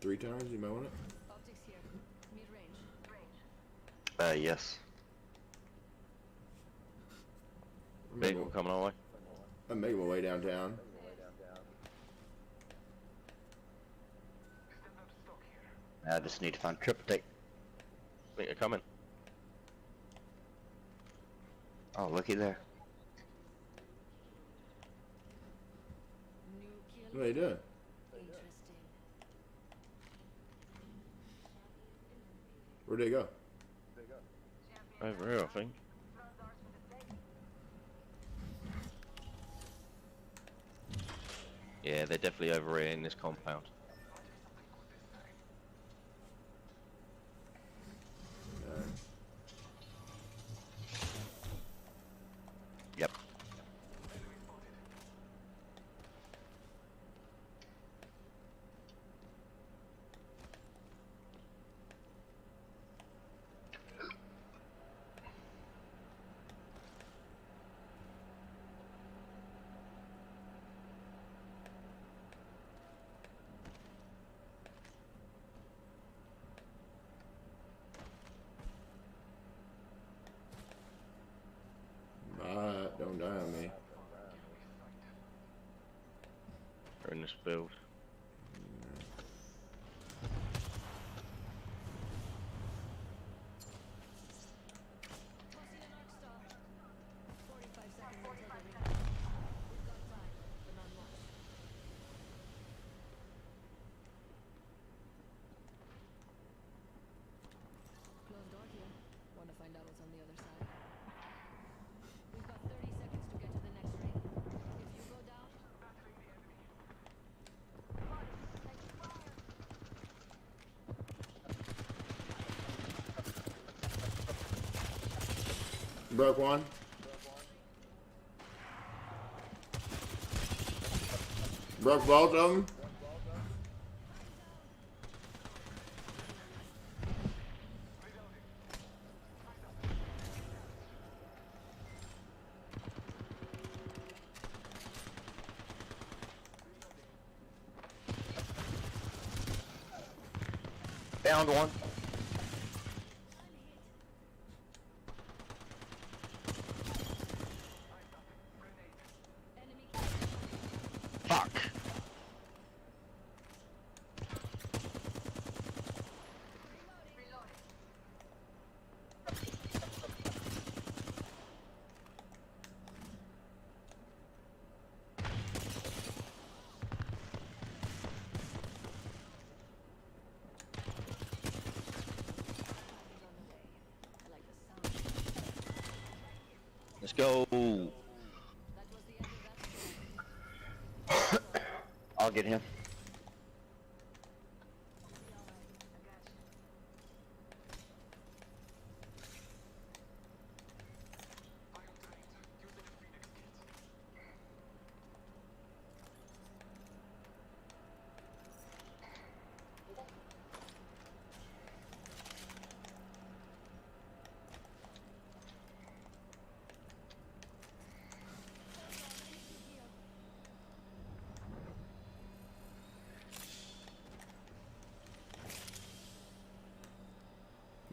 3 times, you might want it. Optics here. Mid-range. Yes. I'm Big one coming our way. I'm making my way downtown. I just need to find triple take. I think they're coming. Oh, looky there. New kill. What are you doing? Interesting. Where'd they go? Over here, I think. Yeah, they're definitely over here in this compound. Yep. Don't die on me. They're in this build. Tossing an arc star. 45 seconds until the ring. We've got time, but not much. Closed door here. Want to find out what's on the other side? We've got 30 seconds to get to the next ring. If you go down, Broke one. Broke both of them. Found one. Fuck. Let's go. I'll get him.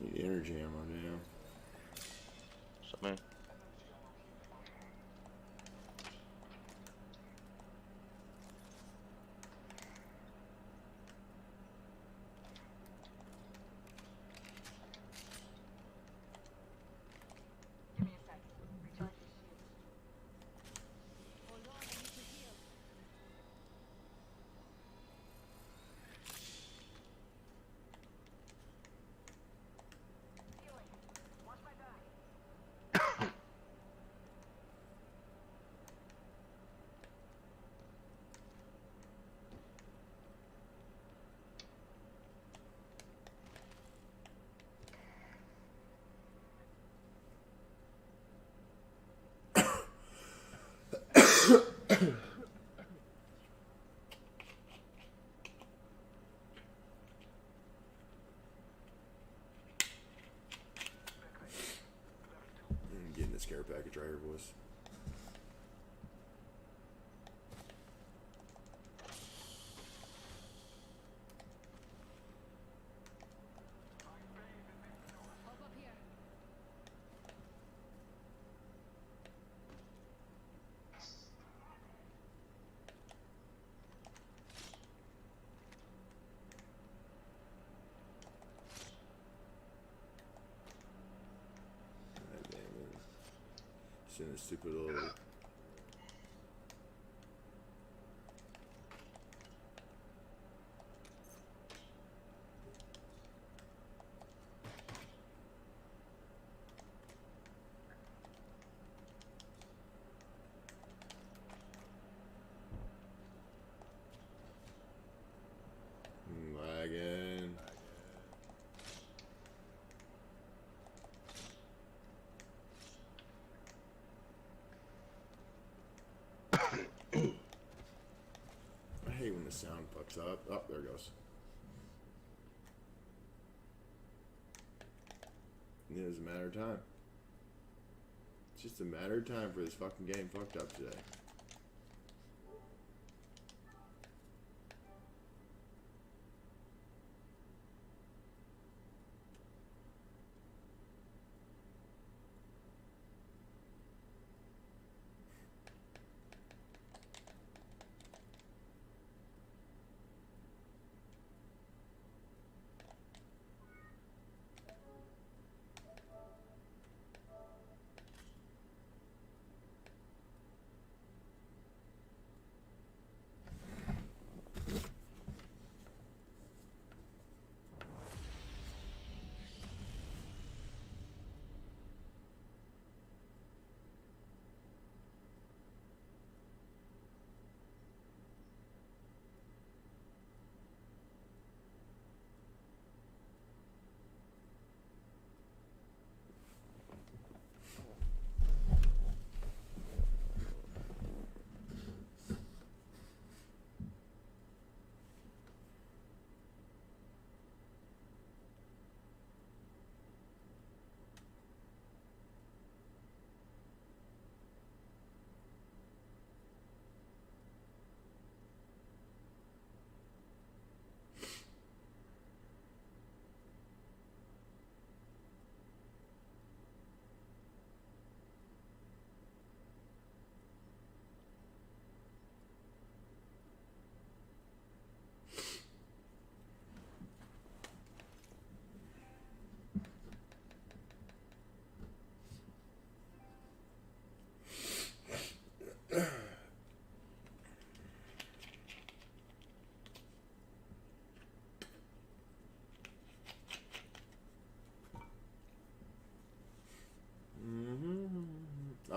Need energy ammo now. Something. I'm getting this care package right here, boys. Hop up here. God damn it. Send a stupid little. Lagging. I hate when the sound fucks up. Oh, there it goes. It was a matter of time. It's just a matter of time for this fucking game fucked up today.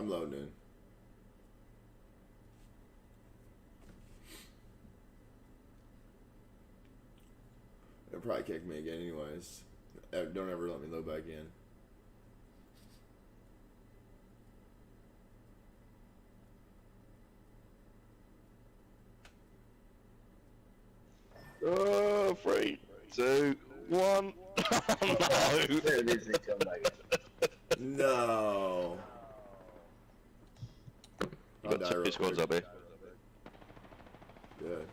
I'm loading in. It'll probably kick me again anyways. Don't ever let me load back in. Oh, 3, 2, 1. No. No. I'll die real Two squads quick. up here. Good.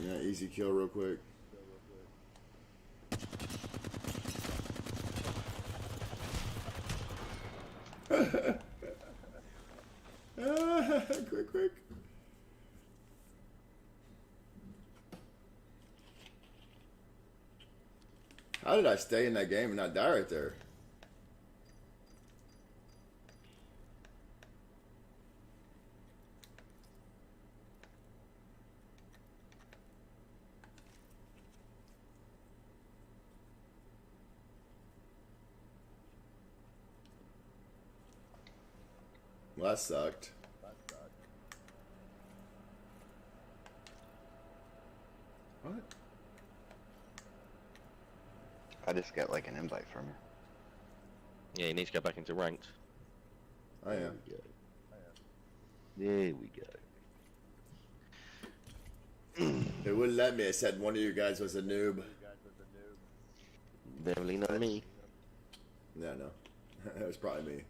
Yeah, easy kill real quick. Quick. How did I stay in that game and not die right there? Well, that sucked. What? I just got like an invite from her. Yeah, you need to go back into ranked. I am. There we go. It wouldn't let me. It said one of you guys was a noob. Definitely not me. No. It was probably me.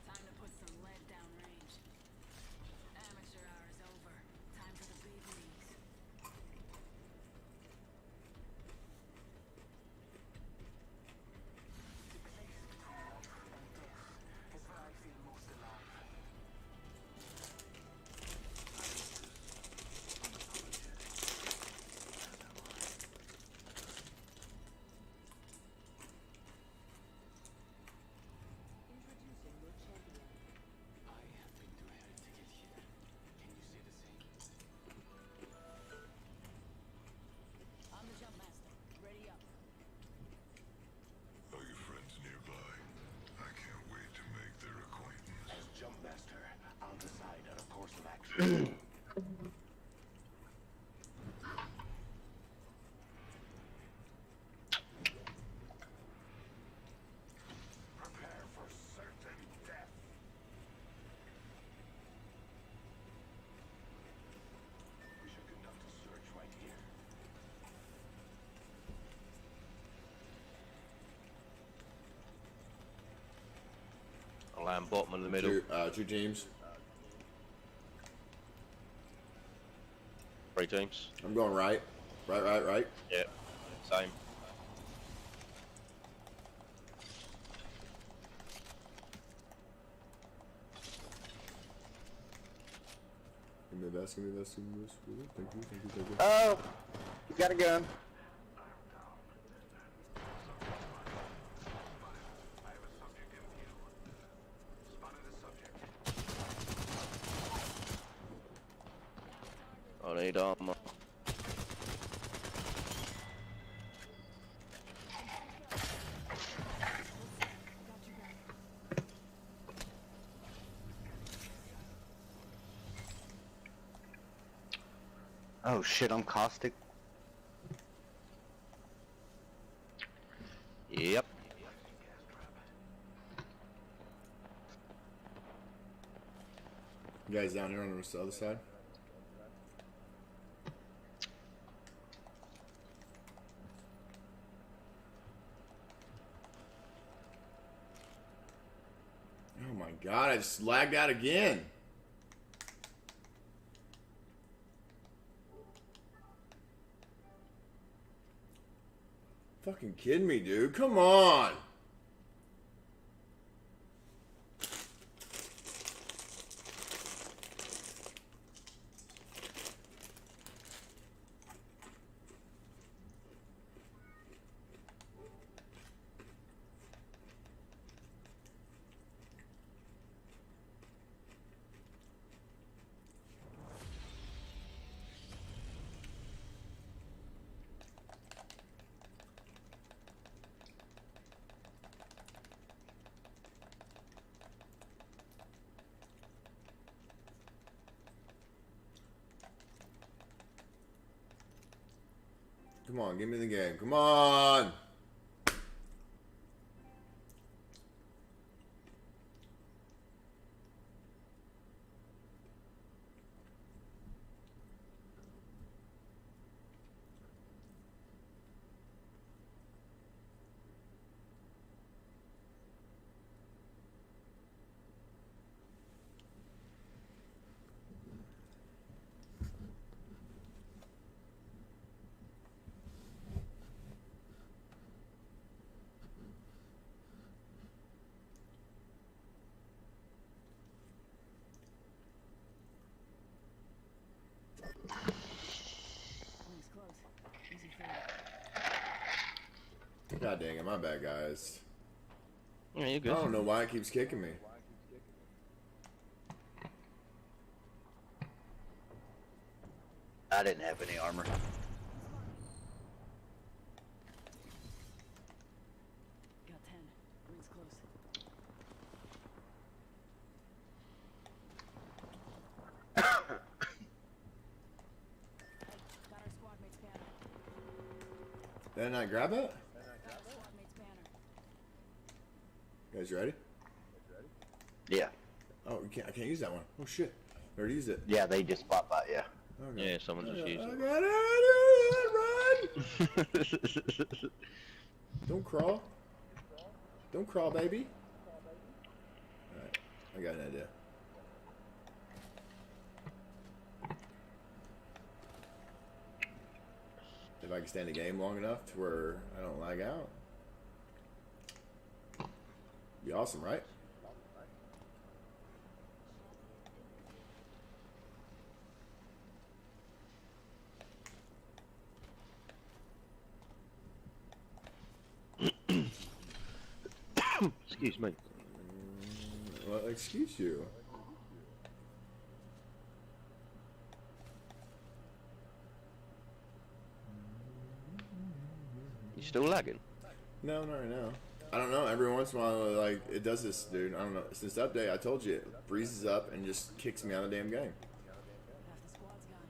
Time to put some lead downrange. Amateur hour is over. Time for the big leagues. I'm the jump master. Ready up. Are your friends nearby? I can't wait to make their acquaintance. As jump master, I'll decide on a course of action. Prepare for certain death. We should conduct a search right here. I'll land bottom in the middle. Two teams. 3 teams. I'm going right. Right. Yeah. Same. Give me this. Thank you. Oh, you got a gun. I have a subject in view. Spotted a subject. I need armor. Oh shit, I'm caustic. Yep. You guys down here on the other side? Oh my god, I just lagged out again. Fucking kidding me, dude. Come on. Come on, give me the game. Come on. Rings close. Easy for you. God dang it, my bad, guys. Yeah, you're I good. don't know why it keeps kicking me. I didn't have any armor. Got 10. Rings close. Got our squad mate's banner. Did I not grab it? Got our squad mate's banner. You guys ready? Yeah. Oh, you can't. I can't use that one. Oh shit! I already used it. Yeah, they just pop out. Yeah. Okay. Yeah, someone just used I it. got it. Run! Don't crawl. Don't crawl, baby. All right, I got an idea. If I can stand the game long enough to where I don't lag out, be awesome, right? Excuse me. Well, excuse you. You still lagging? No, not right now. I don't know. Every once in a while, like, it does this, dude. I don't know. Since the update, I told you, it freezes up and just kicks me out of the damn game. Half the squad's gone.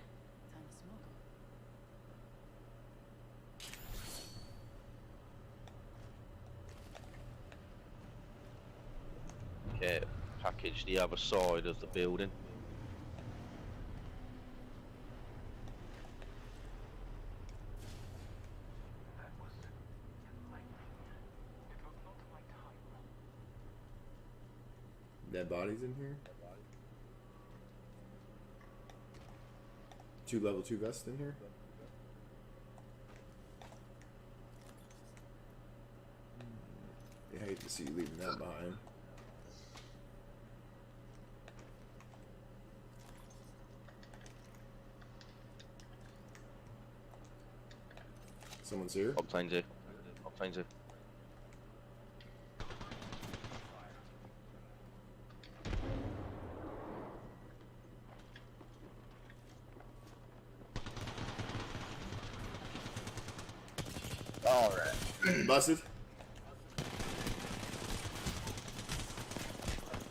Time to smoke 'em. Okay, package the other side of the building. Dead bodies in here. 2 level 2 vests in here. I hate to see you leaving that behind. Someone's here. Obtains it. Obtains it. Alright. Busted.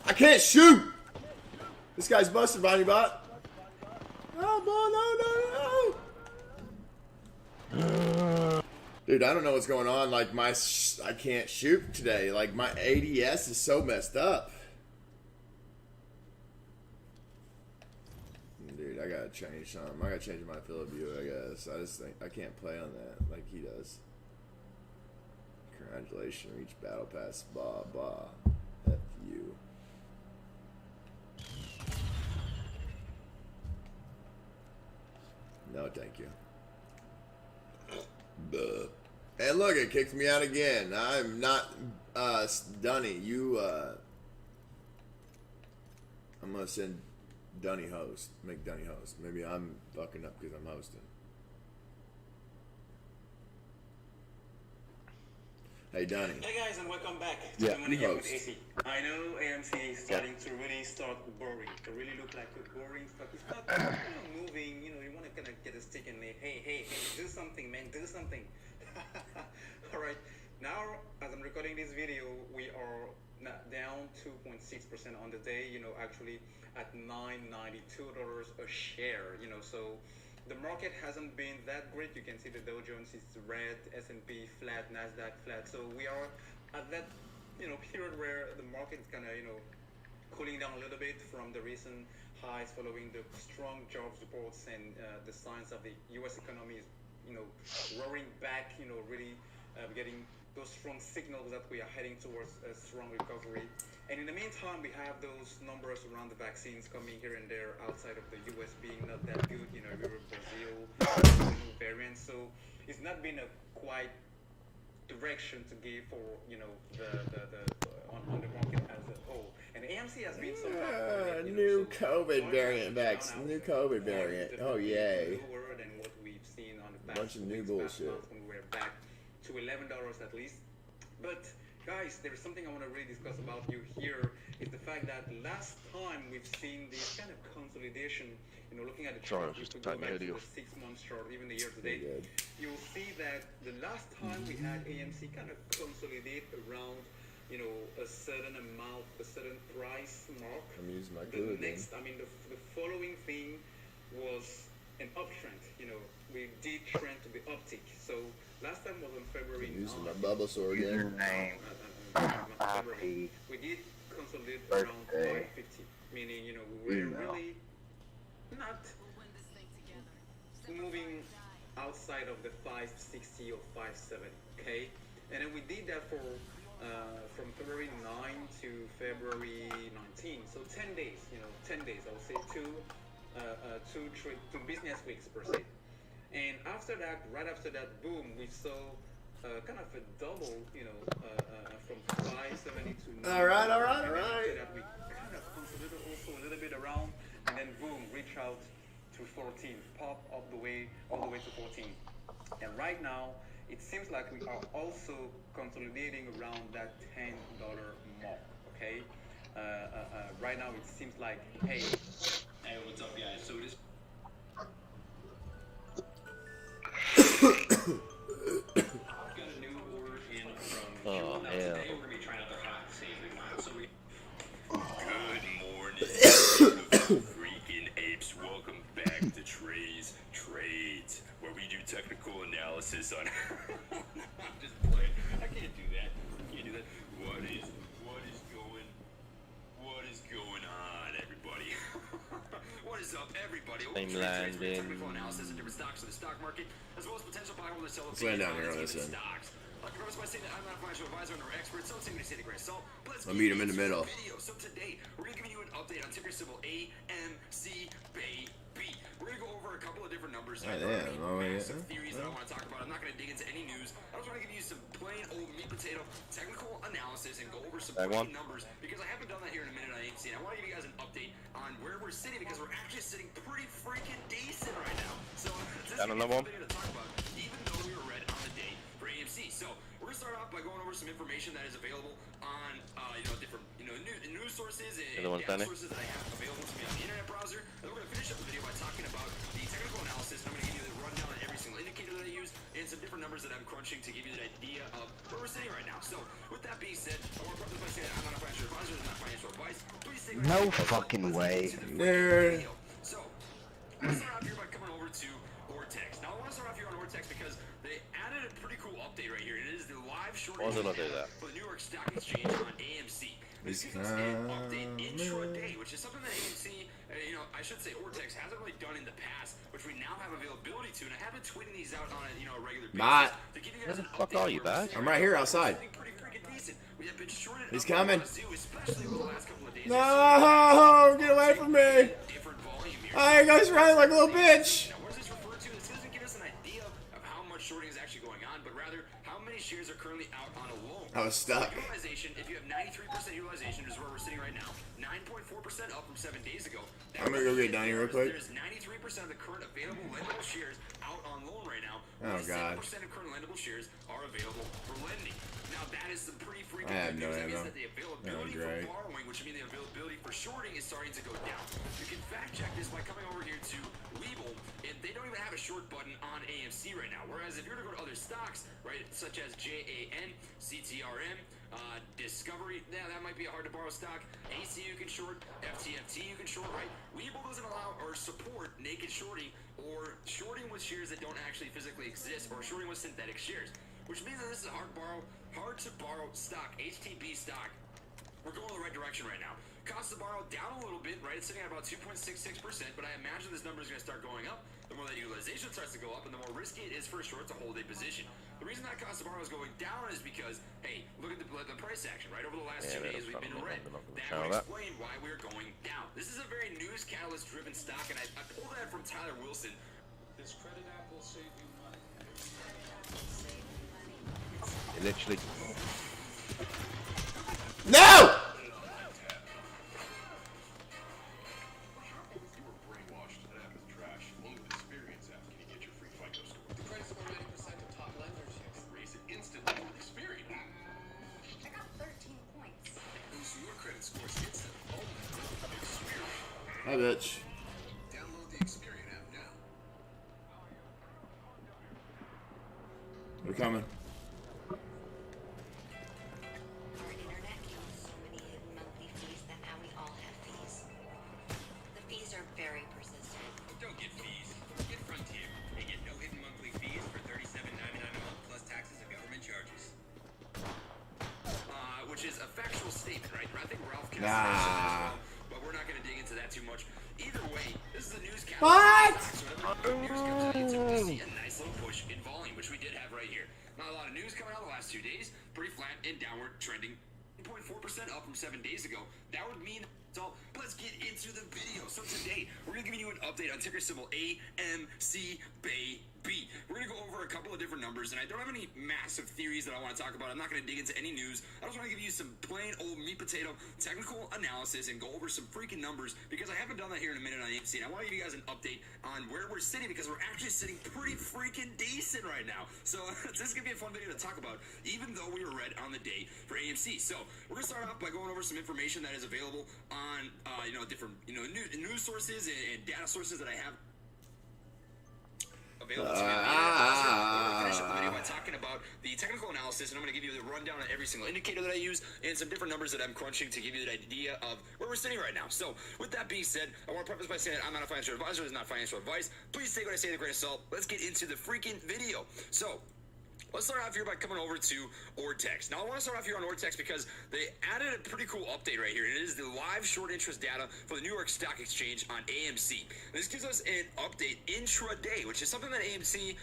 I can't shoot! This guy's busted, Bonnie Bot. Oh, boy, no. Dude, I don't know what's going on. Like, I can't shoot today. Like, my ADS is so messed up. Dude, I gotta change something. I gotta change my field of view, I guess. I just think I can't play on that like he does. Congratulations, reach battle pass, blah, blah. F you. No, thank you. Buh. And look, it kicked me out again. I'm not, Dunny, you, I'm gonna send Dunny host. Make Dunny host. Maybe I'm fucking up because I'm hosting. Hey, Dunny. Hey guys, and welcome back to Yeah, the Money you Game with host. AC. I know AMC is starting to really start boring. To really look like a boring stuff. It's not moving, you want to kind of get a stick in there. Hey, do something, man, do something. Alright, now as I'm recording this video, we are down 2.6% on the day, actually at $9.92 a share, so the market hasn't been that great. You can see the Dow Jones is red, S&P flat, Nasdaq flat. So we are at that, period where the market is kind of, cooling down a little bit from the recent highs following the strong jobs reports and the signs of the U.S. economy is, roaring back, really getting those strong signals that we are heading towards a strong recovery. And in the meantime, we have those numbers around the vaccines coming here and there outside of the U.S. being not that good, Europe, Brazil, new variants. So it's not been a quite direction to give for, on the market as a whole. And AMC has been so new COVID variant vaccine. New COVID variant. Oh, yay. Lower than what we've seen on the Bunch of new bullshit. When we're back to $11 at least. But guys, there is something I want to really discuss about you here is the fact that last time we've seen this kind of consolidation, looking at the chart, we could go back to the 6 months chart, even the year to date, you'll see that the last time we had AMC kind of consolidate around, a certain amount, a certain price mark. I'm using my The next, the following thing was an uptrend. We did trend to the uptick. So last time was on February 9th. Using my bubble sword again. We did consolidate around 550, meaning, we were really not moving outside of the 560 or 570, okay? And then we did that for from February 9 to February 19, so 10 days, 10 days, I would say two business weeks per se. And after that, right after that, boom, we saw kind of a double, from 570 to 9. All right. After that, we kind of consolidated also a little bit around, and then boom, reach out to 14, pop all the way to 14. And right now, it seems like we are also consolidating around that $10 mark. Okay. Right now, it seems like, hey, what's up, guys? So this. I've got a new order in from Oh, now hell. today we're gonna be trying out the hot savory line. So we. Good morning, freaking apes. Welcome back to Trades, where we do technical analysis on. I'm just playing. I can't do that. Can't do that. What is going on, everybody? What is up, everybody? Same landing. Technical analysis of different stocks in the stock market, as well as potential buy, hold, or sell Let's land down here on this end. stocks. Like I promised by saying that I'm not a financial advisor nor expert, so don't take me to say the great salt. But let's I'll meet him in the get into middle. video. So today, we're gonna give you an update on ticker symbol AMC, baby. We're gonna go over a couple of different numbers. Oh, yeah. Some theories that I want to talk about. I'm not gonna dig into any news. I just want to give you some plain old meat potato technical analysis and go over some plain numbers because I haven't done that here in a minute on AMC. And I want to give you guys an update on where we're sitting because we're actually sitting pretty freaking decent right now. So this is something to talk about, even though we were red on the day for AMC. So we're gonna start off by going over some information that is available on different news sources and data sources that I have available to me on the internet browser. And we're gonna finish up the video by talking about the technical analysis. I'm gonna give you the rundown on every single indicator that I use and some different numbers that I'm crunching to give you an idea of where we're sitting right now. So with that being said, I want to preface by saying that I'm not a financial advisor, it's not financial advice. Please take No fucking way. Nerd. So let's start off here by coming over to Ortex. Now I want to start off here on Ortex because they added a pretty cool update right here. It is the live shorting for the New York Stock Exchange on AMC. This gives us an update intraday, which is something that AMC, I should say Ortex hasn't really done in the past, which we now have availability to, and I have been tweeting these out on a regular basis. Bot. To give you guys Where the an fuck update are you, where we're Bad? sitting I'm right here outside. pretty freaking decent. We have been shorted He's up coming. the wazoo, especially over the last couple of days. No, get away from me. Different volume here. Oh, you guys running like a little bitch. Now, what does this refer to? This doesn't give us an idea of how much shorting is actually going on, but rather how many shares are currently out on a loan. I was stuck. Utilization, if you have 93% utilization, which is where we're sitting right now, 9.4% up from 7 days ago. I'm gonna go get down here real quick. There's 93% of the current available lendable shares out on loan right now. Oh, God. 7% of current lendable shares are available for lending. Now that is some pretty freaking I have good no news. That idea. means that the availability for great. borrowing, which would mean the availability for shorting, is starting to go down. You can fact check this by coming over here to Webull, and they don't even have a short button on AMC right now. Whereas if you were to go to other stocks, right, such as JAN, CTRM, Discovery, that might be a hard to borrow stock. AC you can short, FTFT you can short, right? Webull doesn't allow or support naked shorting or shorting with shares that don't actually physically exist, or shorting with synthetic shares, which means that this is a hard to borrow stock, HTB stock. We're going in the right direction right now. Cost to borrow down a little bit, right? It's sitting at about 2.66%, but I imagine this number is going to start going up. The more that utilization starts to go up, and the more risky it is for a short to hold a position. The reason that cost to borrow is going down is because, hey, look at the price action, right? Over the last 2 days, we've been red. That would explain why we're going down. This is a very news catalyst-driven stock, and I pulled that from Tyler Wilson. This credit app will save you money. Literally. No! Hi, bitch. Download the Experian app now. We're coming. Our internet came with so many hidden monthly fees that now we all have fees. The fees are very persistent. Don't get fees. Get Frontier. They get no hidden monthly fees for $37.99 a month plus taxes and government charges. Which is a factual statement, right? I think Ralph Kessler said that as well, but we're not going to dig into that too much. Either way, this is a news catalyst. What? So whenever news comes out, you typically see a nice little push in volume, which we did have right here. Not a lot of news coming out the last 2 days. Pretty flat and downward trending. 0.4% up from 7 days ago. That would mean. So let's get into the video. So today we're gonna give you an update on ticker symbol AMC Baby. We're gonna go over a couple of different numbers, and I don't have any massive theories that I want to talk about. I'm not gonna dig into any news. I just want to give you some plain old meat potato technical analysis and go over some freaking numbers because I haven't done that here in a minute on AMC. And I want to give you guys an update on where we're sitting because we're actually sitting pretty freaking decent right now. So this is gonna be a fun video to talk about, even though we were red on the day for AMC. So we're gonna start off by going over some information that is available on different news sources and data sources that I have available to me. We're finish up the video by talking about the technical analysis, and I'm going to give you the rundown on every single indicator that I use and some different numbers that I'm crunching to give you the idea of where we're sitting right now. So with that being said, I want to preface by saying that I'm not a financial advisor. It's not financial advice. Please take what I say with a grain of salt. Let's get into the freaking video. So let's start off here by coming over to Ortex. Now, I want to start off here on Ortex because they added a pretty cool update right here. It is the live short interest data for the New York Stock Exchange on AMC. This gives us an update intraday, which is something that AMC,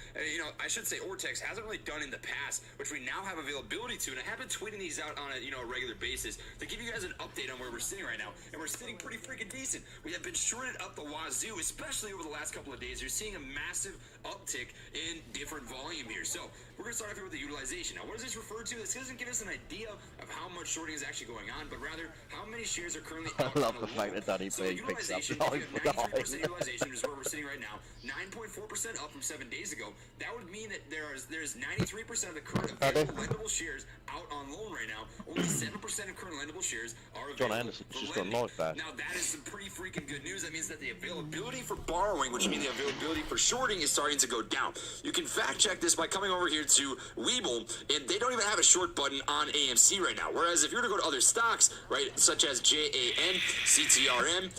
I should say Ortex, hasn't really done in the past, which we now have availability to. And I have been tweeting these out on a regular basis to give you guys an update on where we're sitting right now. And we're sitting pretty freaking decent. We have been shorted up the wazoo, especially over the last couple of days. You're seeing a massive uptick in different volume here. So we're going to start off here with the utilization. Now, what does this refer to? This doesn't give us an idea of how much shorting is actually going on, but rather how many shares are currently out. I love the fact that Daddy Big picks up the line for 93% utilization is where we're sitting right now. 9.4% up from 7 days ago. That would mean that there's 93% of the current available lendable shares out on loan right now. Only 7% of current lendable shares are available. John Anderson just got live back. Now, that is some pretty freaking good news. That means that the availability for borrowing, which means the availability for shorting, is starting to go down. You can fact check this by coming over here to Webull, and they don't even have a short button on AMC right now. Whereas if you were to go to other stocks, right, such as JAN, CTRM,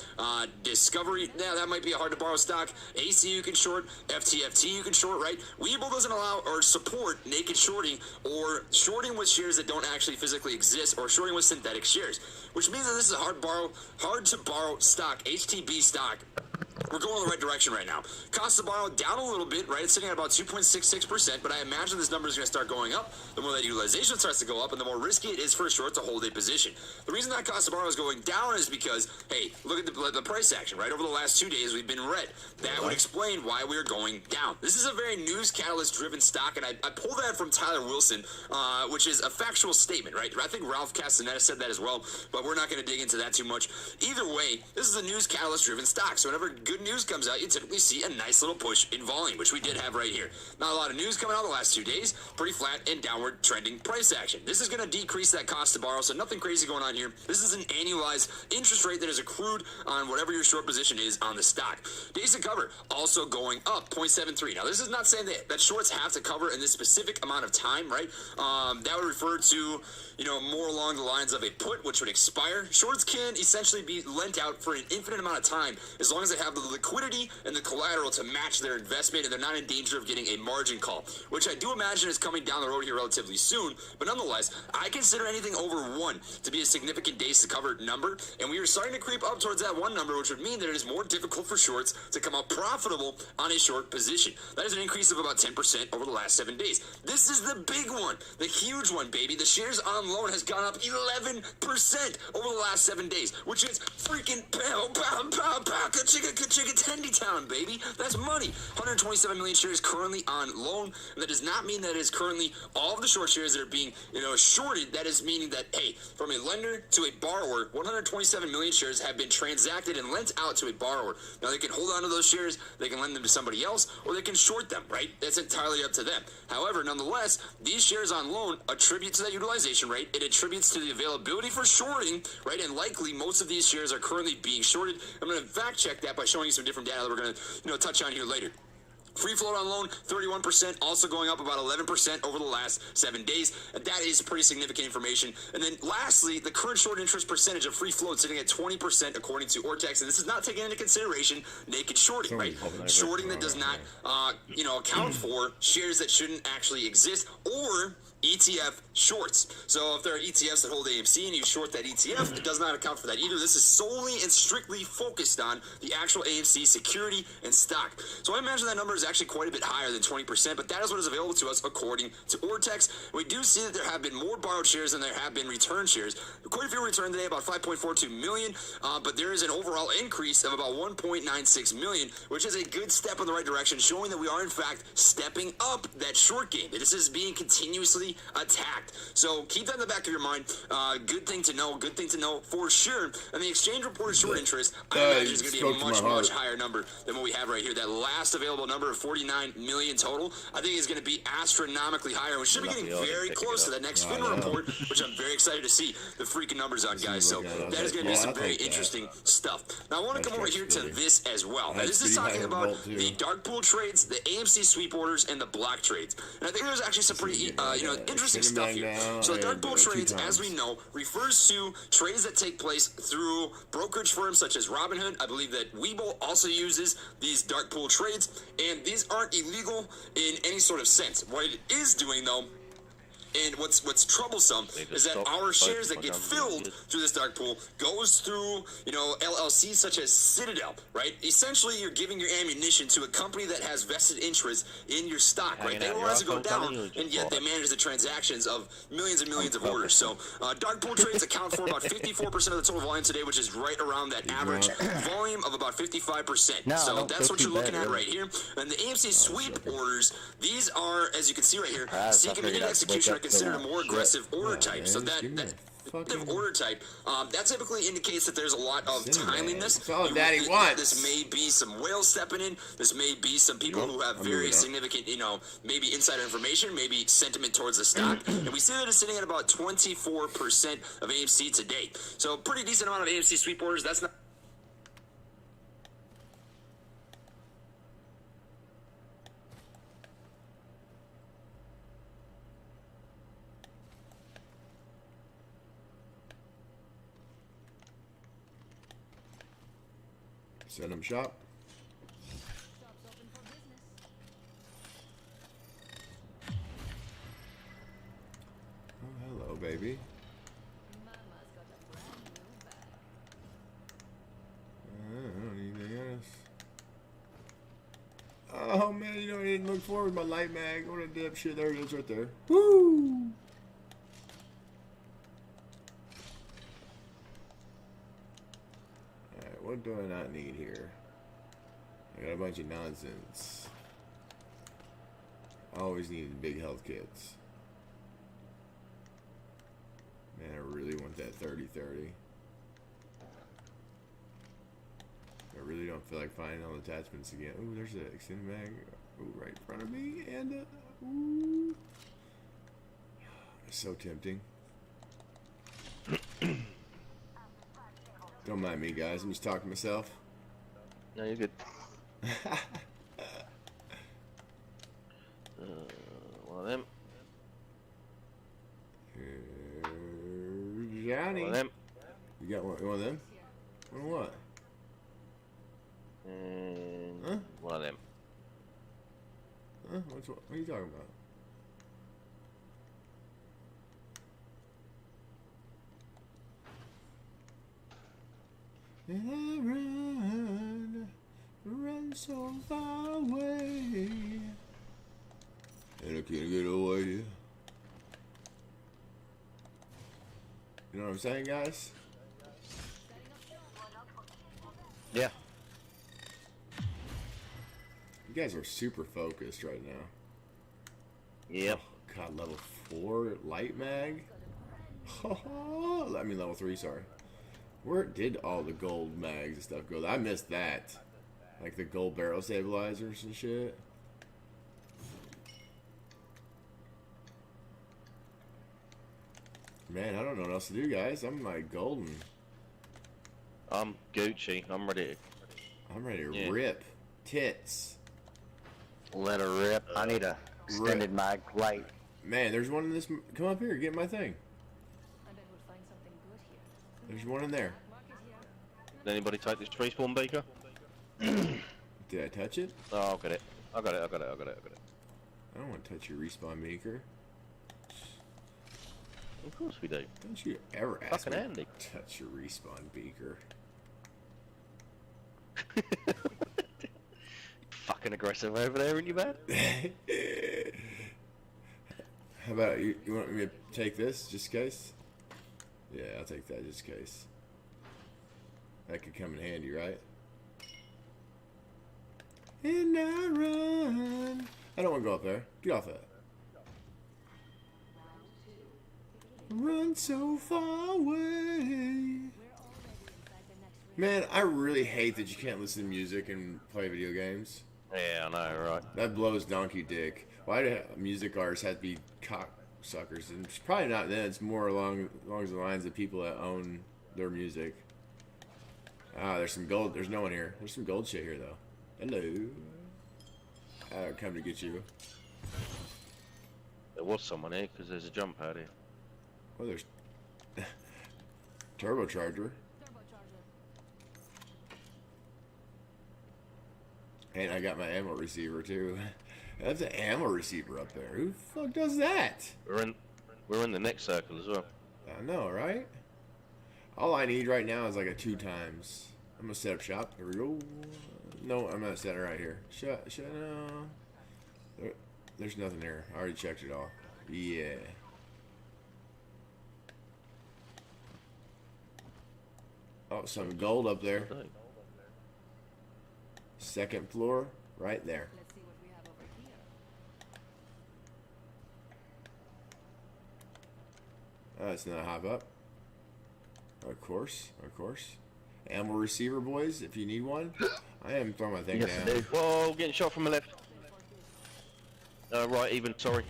Discovery, yeah, that might be a hard to borrow stock. AC you can short, FTFT you can short, right? Webull doesn't allow or support naked shorting or shorting with shares that don't actually physically exist or shorting with synthetic shares, which means that this is a hard to borrow stock, HTB stock. We're going in the right direction right now. Cost to borrow down a little bit, right? It's sitting at about 2.66%, but I imagine this number is going to start going up. The more that utilization starts to go up, and the more risky it is for a short to hold a position. The reason that cost to borrow is going down is because, hey, look at the price action, right? Over the last 2 days, we've been red. That would explain why we're going down. This is a very news catalyst-driven stock, and I pulled that from Tyler Wilson, which is a factual statement, right? I think Ralph Castaneda said that as well, but we're not going to dig into that too much. Either way, this is a news catalyst-driven stock, so whenever good news comes out, you typically see a nice little push in volume, which we did have right here. Not a lot of news coming out the last 2 days. Pretty flat and downward trending price action. This is going to decrease that cost to borrow, so nothing crazy going on here. This is an annualized interest rate that is accrued on whatever your short position is on the stock. Days to cover also going up, 0.73. Now, this is not saying that shorts have to cover in this specific amount of time, right? That would refer to, more along the lines of a put, which would expire. Shorts can essentially be lent out for an infinite amount of time as long as they have the the liquidity and the collateral to match their investment, and they're not in danger of getting a margin call, which I do imagine is coming down the road here relatively soon. But nonetheless, I consider anything over 1 to be a significant days to cover number, and we are starting to creep up towards that 1 number, which would mean that it is more difficult for shorts to come out profitable on a short position. That is an increase of about 10% over the last 7 days. This is the big one, the huge one, baby. The shares on loan has gone up 11% over the last 7 days, which is freaking pow, pow, pow, pow, ka-chicka, tendy town, baby. That's money. 127 million shares currently on loan. And that does not mean that it is currently all of the short shares that are being, shorted. That is meaning that, hey, from a lender to a borrower, 127 million shares have been transacted and lent out to a borrower. Now, they can hold on to those shares, they can lend them to somebody else, or they can short them, right? That's entirely up to them. However, nonetheless, these shares on loan attribute to that utilization rate. It attributes to the availability for shorting, right? And likely most of these shares are currently being shorted. I'm going to fact check that by showing you some different data that we're going to, touch on here later. Free float on loan, 31%, also going up about 11% over the last 7 days. That is pretty significant information. And then lastly, the current short interest percentage of free float sitting at 20% according to Ortex. And this is not taking into consideration naked shorting, right? Shorting that does not, account for shares that shouldn't actually exist, or ETF shorts. So if there are ETFs that hold AMC and you short that ETF, it does not account for that either. This is solely and strictly focused on the actual AMC security and stock. So I imagine that number is actually quite a bit higher than 20%, but that is what is available to us according to Ortex. We do see that there have been more borrowed shares than there have been return shares. Quite a few returned today, about 5.42 million, but there is an overall increase of about 1.96 million, which is a good step in the right direction, showing that we are in fact stepping up that short game. This is being continuously attacked. So keep that in the back of your mind. Good thing to know for sure. And the exchange reported short interest, I imagine is going to be a much higher number than what we have right here. That last available number of 49 million total, I think is going to be astronomically higher. We should be getting very close to that next FINRA report, which I'm very excited to see the freaking numbers on, guys. So that is going to be some very interesting stuff. Now I want to come over here to this as well. Now, this is talking about the dark pool trades, the AMC sweep orders, and the block trades. And I think there's actually some pretty interesting stuff here. So the dark pool trades, as we know, refers to trades that take place through brokerage firms such as Robinhood. I believe that Webull also uses these dark pool trades, and these aren't illegal in any sort of sense. What it is doing, though, and what's troublesome is that our shares that get filled through this dark pool goes through, LLCs such as Citadel, right? Essentially, you're giving your ammunition to a company that has vested interest in your stock, right? They realize to go down, and yet they manage the transactions of millions and millions of orders. So dark pool trades account for about 54% of the total volume today, which is right around that average volume of about 55%. So that's what you're looking at right here. And the AMC sweep orders, these are, as you can see right here, seek immediate execution are considered a more aggressive order type. So that order type, that typically indicates that there's a lot of timeliness. That's all Daddy wants. This may be some whales stepping in. This may be some people who have very significant, maybe insider information, maybe sentiment towards the stock. And we see that it's sitting at about 24% of AMC to date. So pretty decent amount of AMC sweep orders. That's not... Set them shop. Oh, hello, baby. I don't need anything else. Oh man, you know what I didn't look for with my light mag. What a dipshit. There it is right there. Woo! What do I not need here? I got a bunch of nonsense. I always needed big health kits. Man, I really want that 30-30. I really don't feel like finding all the attachments again. Ooh, there's an extended mag. Ooh, right in front of me. And, ooh. It's so tempting. Don't mind me, guys. I'm just talking to myself. No, you're good. One of them. Johnny. One of them. You got one of them? One of what? Mm, Huh? One of them. Huh? What are you talking about? And I run so far away. And I can't get away. You know what I'm saying, guys? Yeah. You guys are super focused right now. Yep. Oh, God, level 4 light mag? I mean level 3, sorry. Where did all the gold mags and stuff go? I missed that. Like the gold barrel stabilizers and shit. Man, I don't know what else to do, guys. I'm like golden. I'm Gucci. I'm ready. I'm ready to rip. Tits. Let her rip. I need a extended mag light. Man, there's one in this. Come up here, get my thing. I bet we'll find something good here. There's one in there. Did anybody take this respawn beaker? Did I touch it? Oh, I'll get it. I got it. I don't want to touch your respawn beaker. Of course we do. Don't you ever ask Fucking me handy. to touch your respawn beaker. Fucking aggressive over there, aren't you, man? How about you? You want me to take this just in case? Yeah, I'll take that just in case. That could come in handy, right? And I run. I don't want to go up there. Get off that. Run so far away. Man, I really hate that you can't listen to music and play video games. Yeah, I know, right? That blows donkey dick. Why do music artists have to be cocksuckers? And it's probably not them. It's more along the lines of people that own their music. Ah, there's some gold. There's no one here. There's some gold shit here, though. Hello. I'll come to get you. There was someone here because there's a jump pad here. Well, there's turbocharger. And I got my ammo receiver too. That's an ammo receiver up there. Who the fuck does that? We're in the next circle as well. I know, right? All I need right now is like a 2 times. I'm gonna set up shop. Here we go. No, I'm gonna set it right here. Shut. No. There's nothing here. I already checked it all. Yeah. Oh, some gold up there. Second floor, right there. Let's see what we have over here. It's not a hop up. Of course. Ammo receiver, boys, if you need one. I am throwing my thing down. Whoa, getting shot from the left. Right, even, sorry.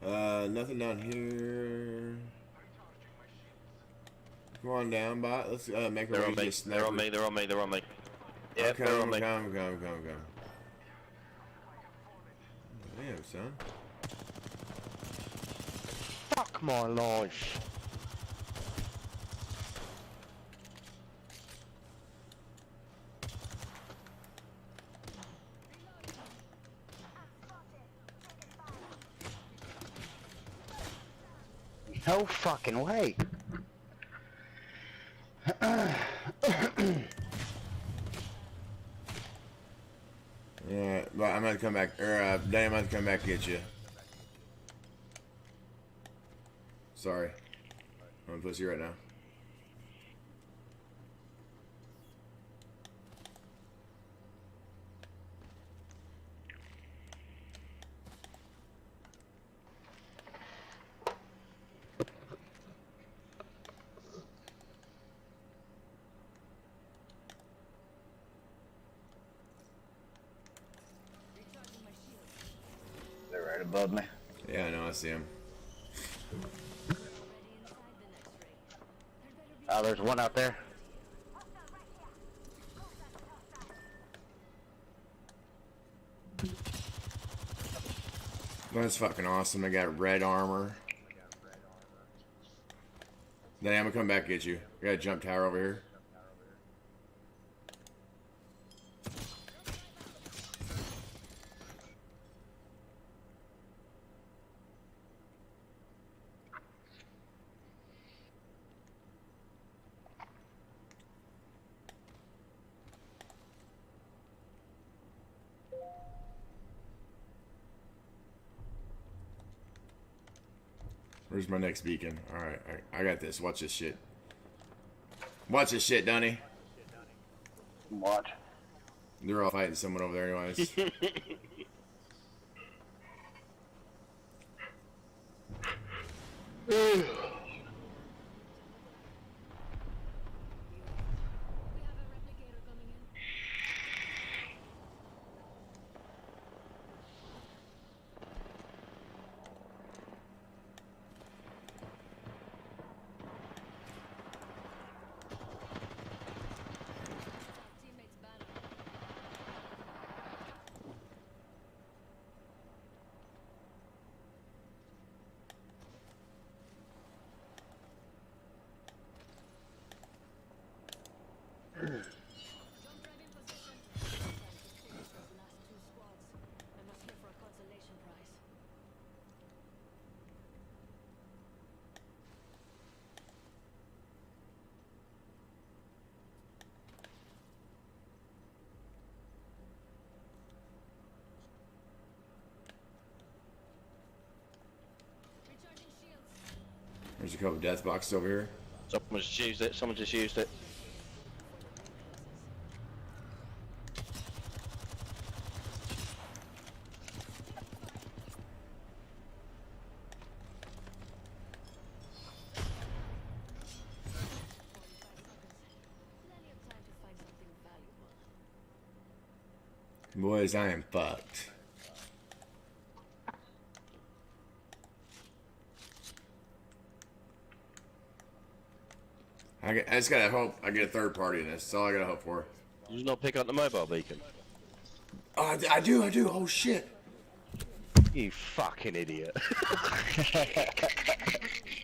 Nothing down here. Come on down, bot. Let's make a way to sniper. They're on me. Yeah, they're on me. Come. Damn, son. Fuck my life. No fucking way. Yeah, but I'm gonna come back, or Dan, I'm gonna come back and get you. Sorry. I'm a pussy right now. They're right above me. Yeah, I know, I see him. There's one out there. That's fucking awesome. I got red armor. Then I'm gonna come back and get you. I got a jump tower over here. Where's my next beacon? Alright, I got this. Watch this shit. Watch this shit, Dunny. Watch. They're all fighting someone over there anyways. There's a couple death boxes over here. Someone just used it. Someone just used it. Boys, I am fucked. I just gotta hope I get a third party in this. That's all I gotta hope for. Did you not pick up the mobile beacon? Oh, I do. Oh shit! You fucking idiot!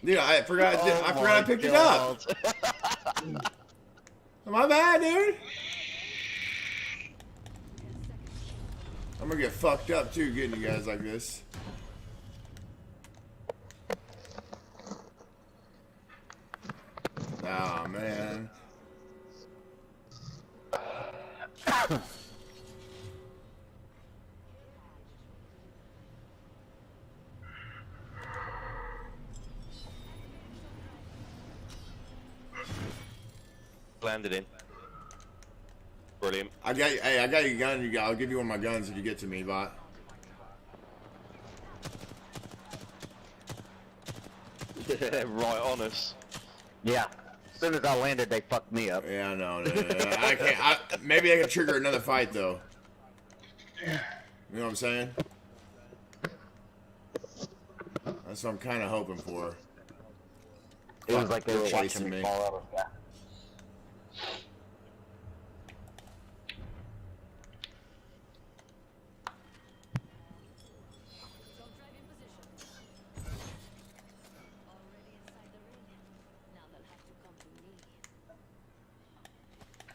Dude, I forgot. I forgot I picked it up. My bad, dude. I'm gonna get fucked up too, getting you guys like this. Oh man. Landed in. Brilliant. I got you. Hey, I got your gun. I'll give you one of my guns if you get to me, bot. Right on us. Yeah. As soon as I landed, they fucked me up. Yeah, no. I can't. Maybe I can trigger another fight though. You know what I'm saying? That's what I'm kind of hoping for. It was like they were chasing watching me me. fall out of the sky.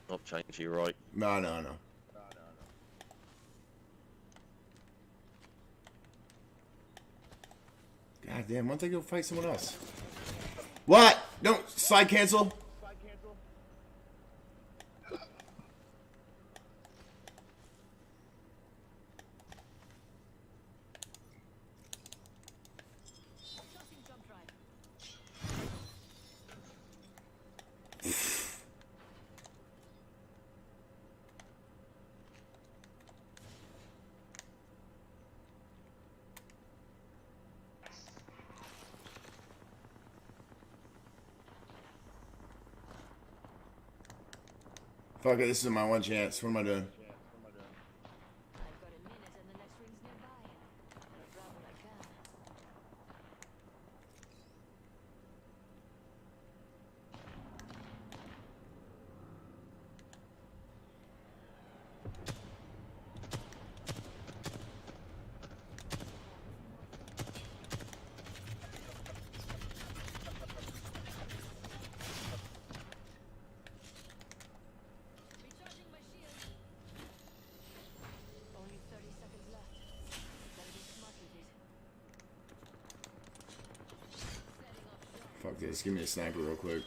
Not change you right. No. God damn, why don't they go fight someone else? What? Don't slide cancel. Fuck it, this is my one chance. What am I doing? Fuck this, give me a sniper real quick.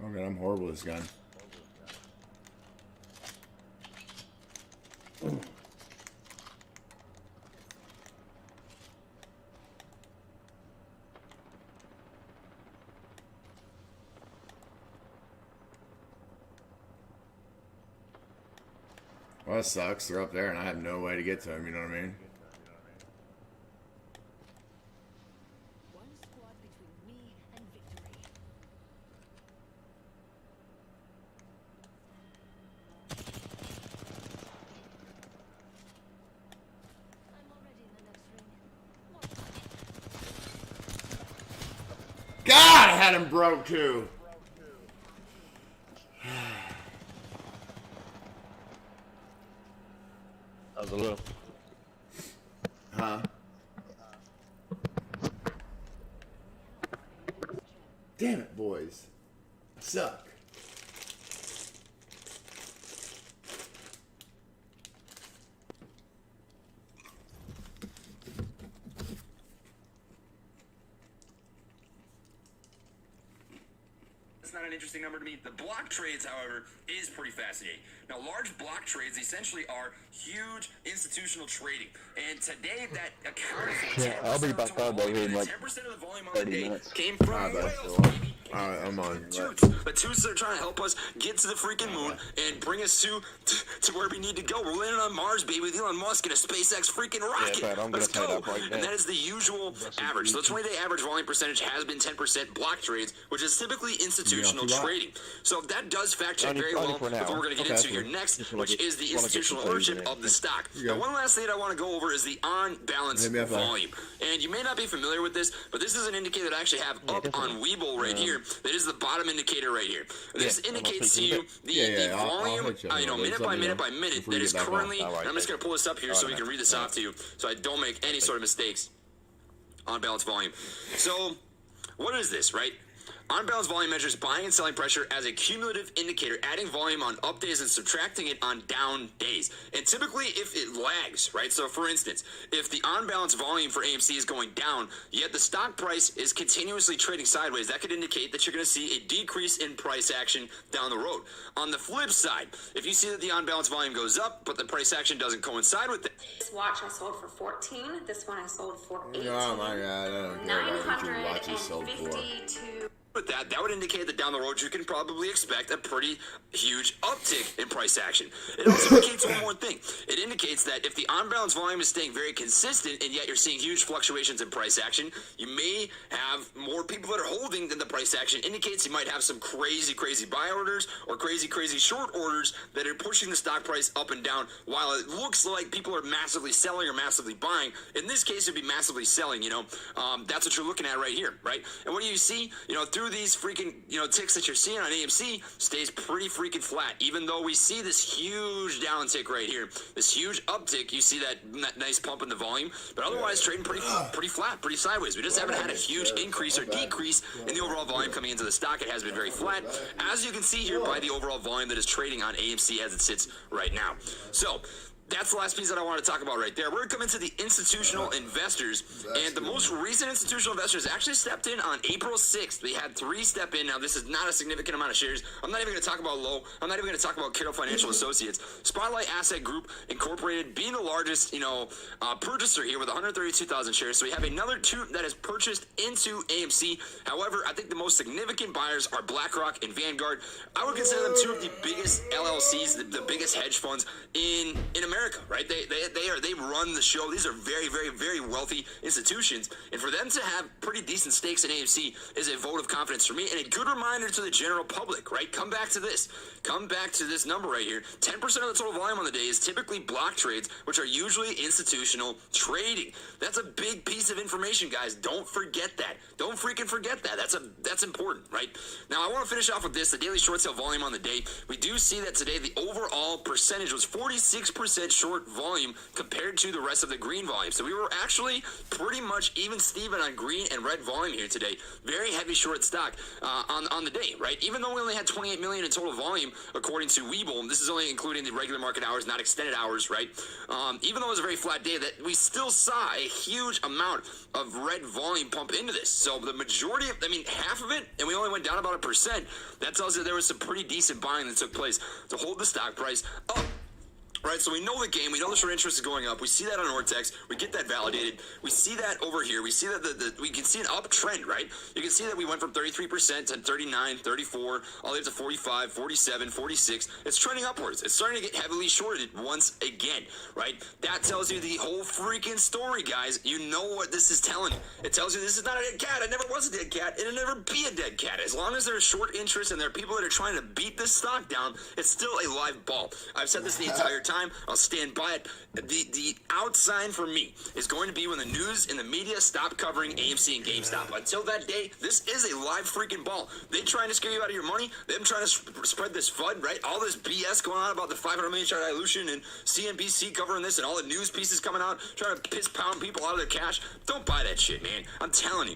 Oh god, I'm horrible with this gun. Well, that sucks. They're up there, and I have no way to get to them. You know what I mean? One squad between me and victory. I'm already in the next ring. God, I had him broke too. That was a little. Huh? Damn it, boys. I suck. That's not an interesting number to me. The block trades, however, is pretty fascinating. Now, large block trades essentially are huge institutional trading. And today, that accounted for 10% I'll be back on over in like 10% of the volume on 30 the day minutes. came from whales, baby. Alright, I'm on. The toots that are trying to help us get to the freaking moon and bring us to where we need to go. We're landing on Mars, baby, with Elon Musk and a SpaceX freaking rocket. Yeah, I'm Let's gonna go. take that right And now. that is the usual average. So the 20-day average volume percentage has been 10% block trades, which is typically institutional trading. So that does fact check very well with what we're going to get into here next, which is the institutional ownership of the stock. Now, one last thing I want to go over is the on-balance volume. And you may not be familiar with this, but this is an indicator that I actually have up on Webull right here. That is the bottom indicator right here. This indicates to you the volume, minute by minute by minute that is currently, and I'm just going to pull this up here so we can read this off to you so I don't make any sort of mistakes on balance volume. So, what is this, right? On-balance volume measures buying and selling pressure as a cumulative indicator, adding volume on up days and subtracting it on down days. And typically, if it lags, right? So, for instance, if the on-balance volume for AMC is going down, yet the stock price is continuously trading sideways, that could indicate that you're going to see a decrease in price action down the road. On the flip side, if you see that the on-balance volume goes up, but the price action doesn't coincide with it. This watch I sold for 14. This one I sold for 18. Oh my god, I don't care about what your watches sold for. 952. With that would indicate that down the road you can probably expect a pretty huge uptick in price action. It also indicates one more thing. It indicates that if the on-balance volume is staying very consistent and yet you're seeing huge fluctuations in price action, you may have more people that are holding than the price action indicates. You might have some crazy buy orders or crazy short orders that are pushing the stock price up and down while it looks like people are massively selling or massively buying. In this case, it'd be massively selling, That's what you're looking at right here, right? And what do you see? Through these freaking, ticks that you're seeing on AMC stays pretty freaking flat. Even though we see this huge downtick right here, this huge uptick, you see that nice pump in the volume, but otherwise trading pretty flat, pretty sideways. We just haven't had a huge increase or decrease in the overall volume coming into the stock. It has been very flat, as you can see here by the overall volume that is trading on AMC as it sits right now. So, that's the last piece that I want to talk about right there. We're going to come into the institutional investors, and the most recent institutional investors actually stepped in on April 6th. We had 3 step in. Now, this is not a significant amount of shares. I'm not even going to talk about Low. I'm not even going to talk about Kiddo Financial Associates. Spotlight Asset Group Incorporated being the largest, purchaser here with 132,000 shares. So we have another 2 that has purchased into AMC. However, I think the most significant buyers are BlackRock and Vanguard. I would consider them 2 of the biggest LLCs, the biggest hedge funds in America, right? They run the show. These are very wealthy institutions, and for them to have pretty decent stakes in AMC is a vote of confidence for me and a good reminder to the general public, right? Come back to this number right here. 10% of the total volume on the day is typically block trades, which are usually institutional trading. That's a big piece of information, guys. Don't forget that. Don't freaking forget that. That's important, right? Now I want to finish off with this: the daily short sale volume on the day. We do see that today the overall percentage was 46% 50% short volume compared to the rest of the green volume. So we were actually pretty much even Steven on green and red volume here today. Very heavy short stock on the day, right? Even though we only had 28 million in total volume, according to Webull, and this is only including the regular market hours, not extended hours, right? Even though it was a very flat day, that we still saw a huge amount of red volume pump into this. So the majority of, I mean, half of it, and we only went down about 1%. That tells you there was some pretty decent buying that took place to hold the stock price up. Right, so we know the game. We know the short interest is going up. We see that on Ortex. We get that validated. We see that over here. We see that we can see an uptrend, right? You can see that we went from 33% to 39, 34, all the way up to 45, 47, 46. It's trending upwards. It's starting to get heavily shorted once again, right? That tells you the whole freaking story, guys. You know what this is telling you. It tells you this is not a dead cat. It never was a dead cat. It'll never be a dead cat. As long as there's short interest and there are people that are trying to beat this stock down, it's still a live ball. I've said this the entire time. I'll stand by it. The out sign for me is going to be when the news and the media stop covering AMC and GameStop. Until that day, this is a live freaking ball. They trying to scare you out of your money. Them trying to spread this FUD, right? All this BS going on about the 500 million share dilution and CNBC covering this and all the news pieces coming out trying to piss pound people out of their cash. Don't buy that shit, man. I'm telling you.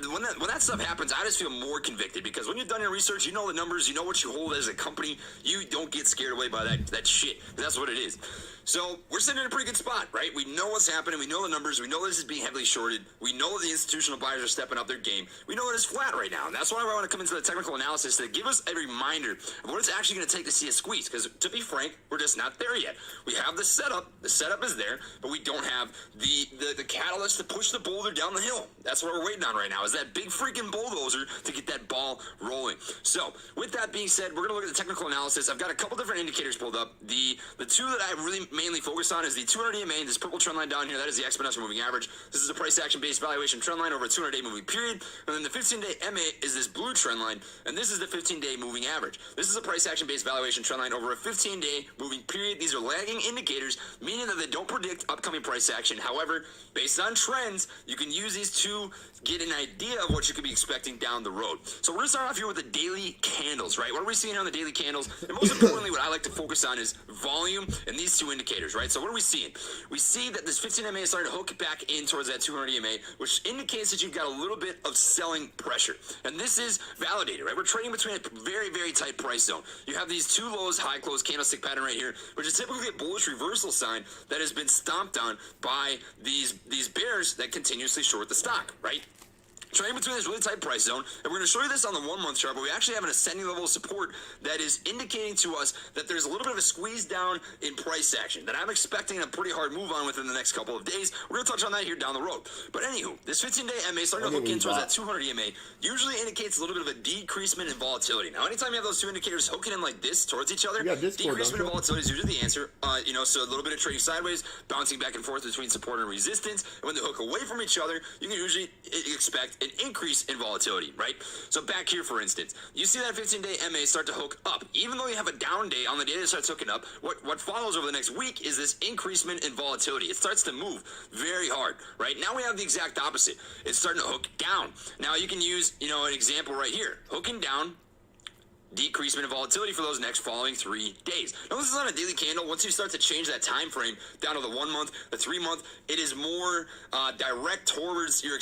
When that stuff happens, I just feel more convicted because when you've done your research, you know the numbers, you know what you hold as a company. You don't get scared away by that shit. That's what it is. So we're sitting in a pretty good spot, right? We know what's happening. We know the numbers. We know this is being heavily shorted. We know the institutional buyers are stepping up their game. We know it is flat right now. And that's why I want to come into the technical analysis to give us a reminder of what it's actually going to take to see a squeeze. Because to be frank, we're just not there yet. We have the setup. The setup is there, but we don't have the catalyst to push the boulder down the hill. That's what we're waiting on right now, is that big freaking bulldozer to get that ball rolling. So with that being said, we're going to look at the technical analysis. I've got a couple different indicators pulled up. The two that I really mainly focus on is the 200 EMA, this purple trend line down here. That is the exponential moving average. This is a price action based valuation trend line over a 200-day moving period. And then the 15-day MA is this blue trend line, and this is the 15-day moving average. This is a price action based valuation trend line over a 15-day moving period. These are lagging indicators, meaning that they don't predict upcoming price action. However, based on trends, you can use these to get an idea of what you could be expecting down the road. So we're going to start off here with the daily candles, right? What are we seeing on the daily candles? And most importantly, what I like to focus on is volume and these two indicators, right? So what are we seeing? We see that this 15 MA is starting to hook back in towards that 200 EMA, which indicates that you've got a little bit of selling pressure. And this is validated, right? We're trading between a very, very tight price zone. You have these two lows, high close candlestick pattern right here, which is typically a bullish reversal sign that has been stomped on by these bears that continuously short the stock, right? Trading between this really tight price zone, and we're going to show you this on the 1 month chart, but we actually have an ascending level of support that is indicating to us that there's a little bit of a squeeze down in price action that I'm expecting a pretty hard move on within the next couple of days. We're going to touch on that here down the road. But anywho, this 15-day MA starting to hook in towards that 200 EMA usually indicates a little bit of a decreasement in volatility. Now, anytime you have those two indicators hooking in like this towards each other, decreasement in volatility is usually the answer. So a little bit of trading sideways, bouncing back and forth between support and resistance. And when they hook away from each other, you can usually expect an increase in volatility, right? So back here, for instance, you see that 15-day MA start to hook up. Even though you have a down day on the day that starts hooking up, what follows over the next week is this increasement in volatility. It starts to move very hard, right? Now we have the exact opposite. It's starting to hook down. Now you can use, an example right here. Hooking down, decreasement in volatility for those next following 3 days. Now, this is on a daily candle. Once you start to change that time frame down to the 1 month, the 3 month, it is more direct towards your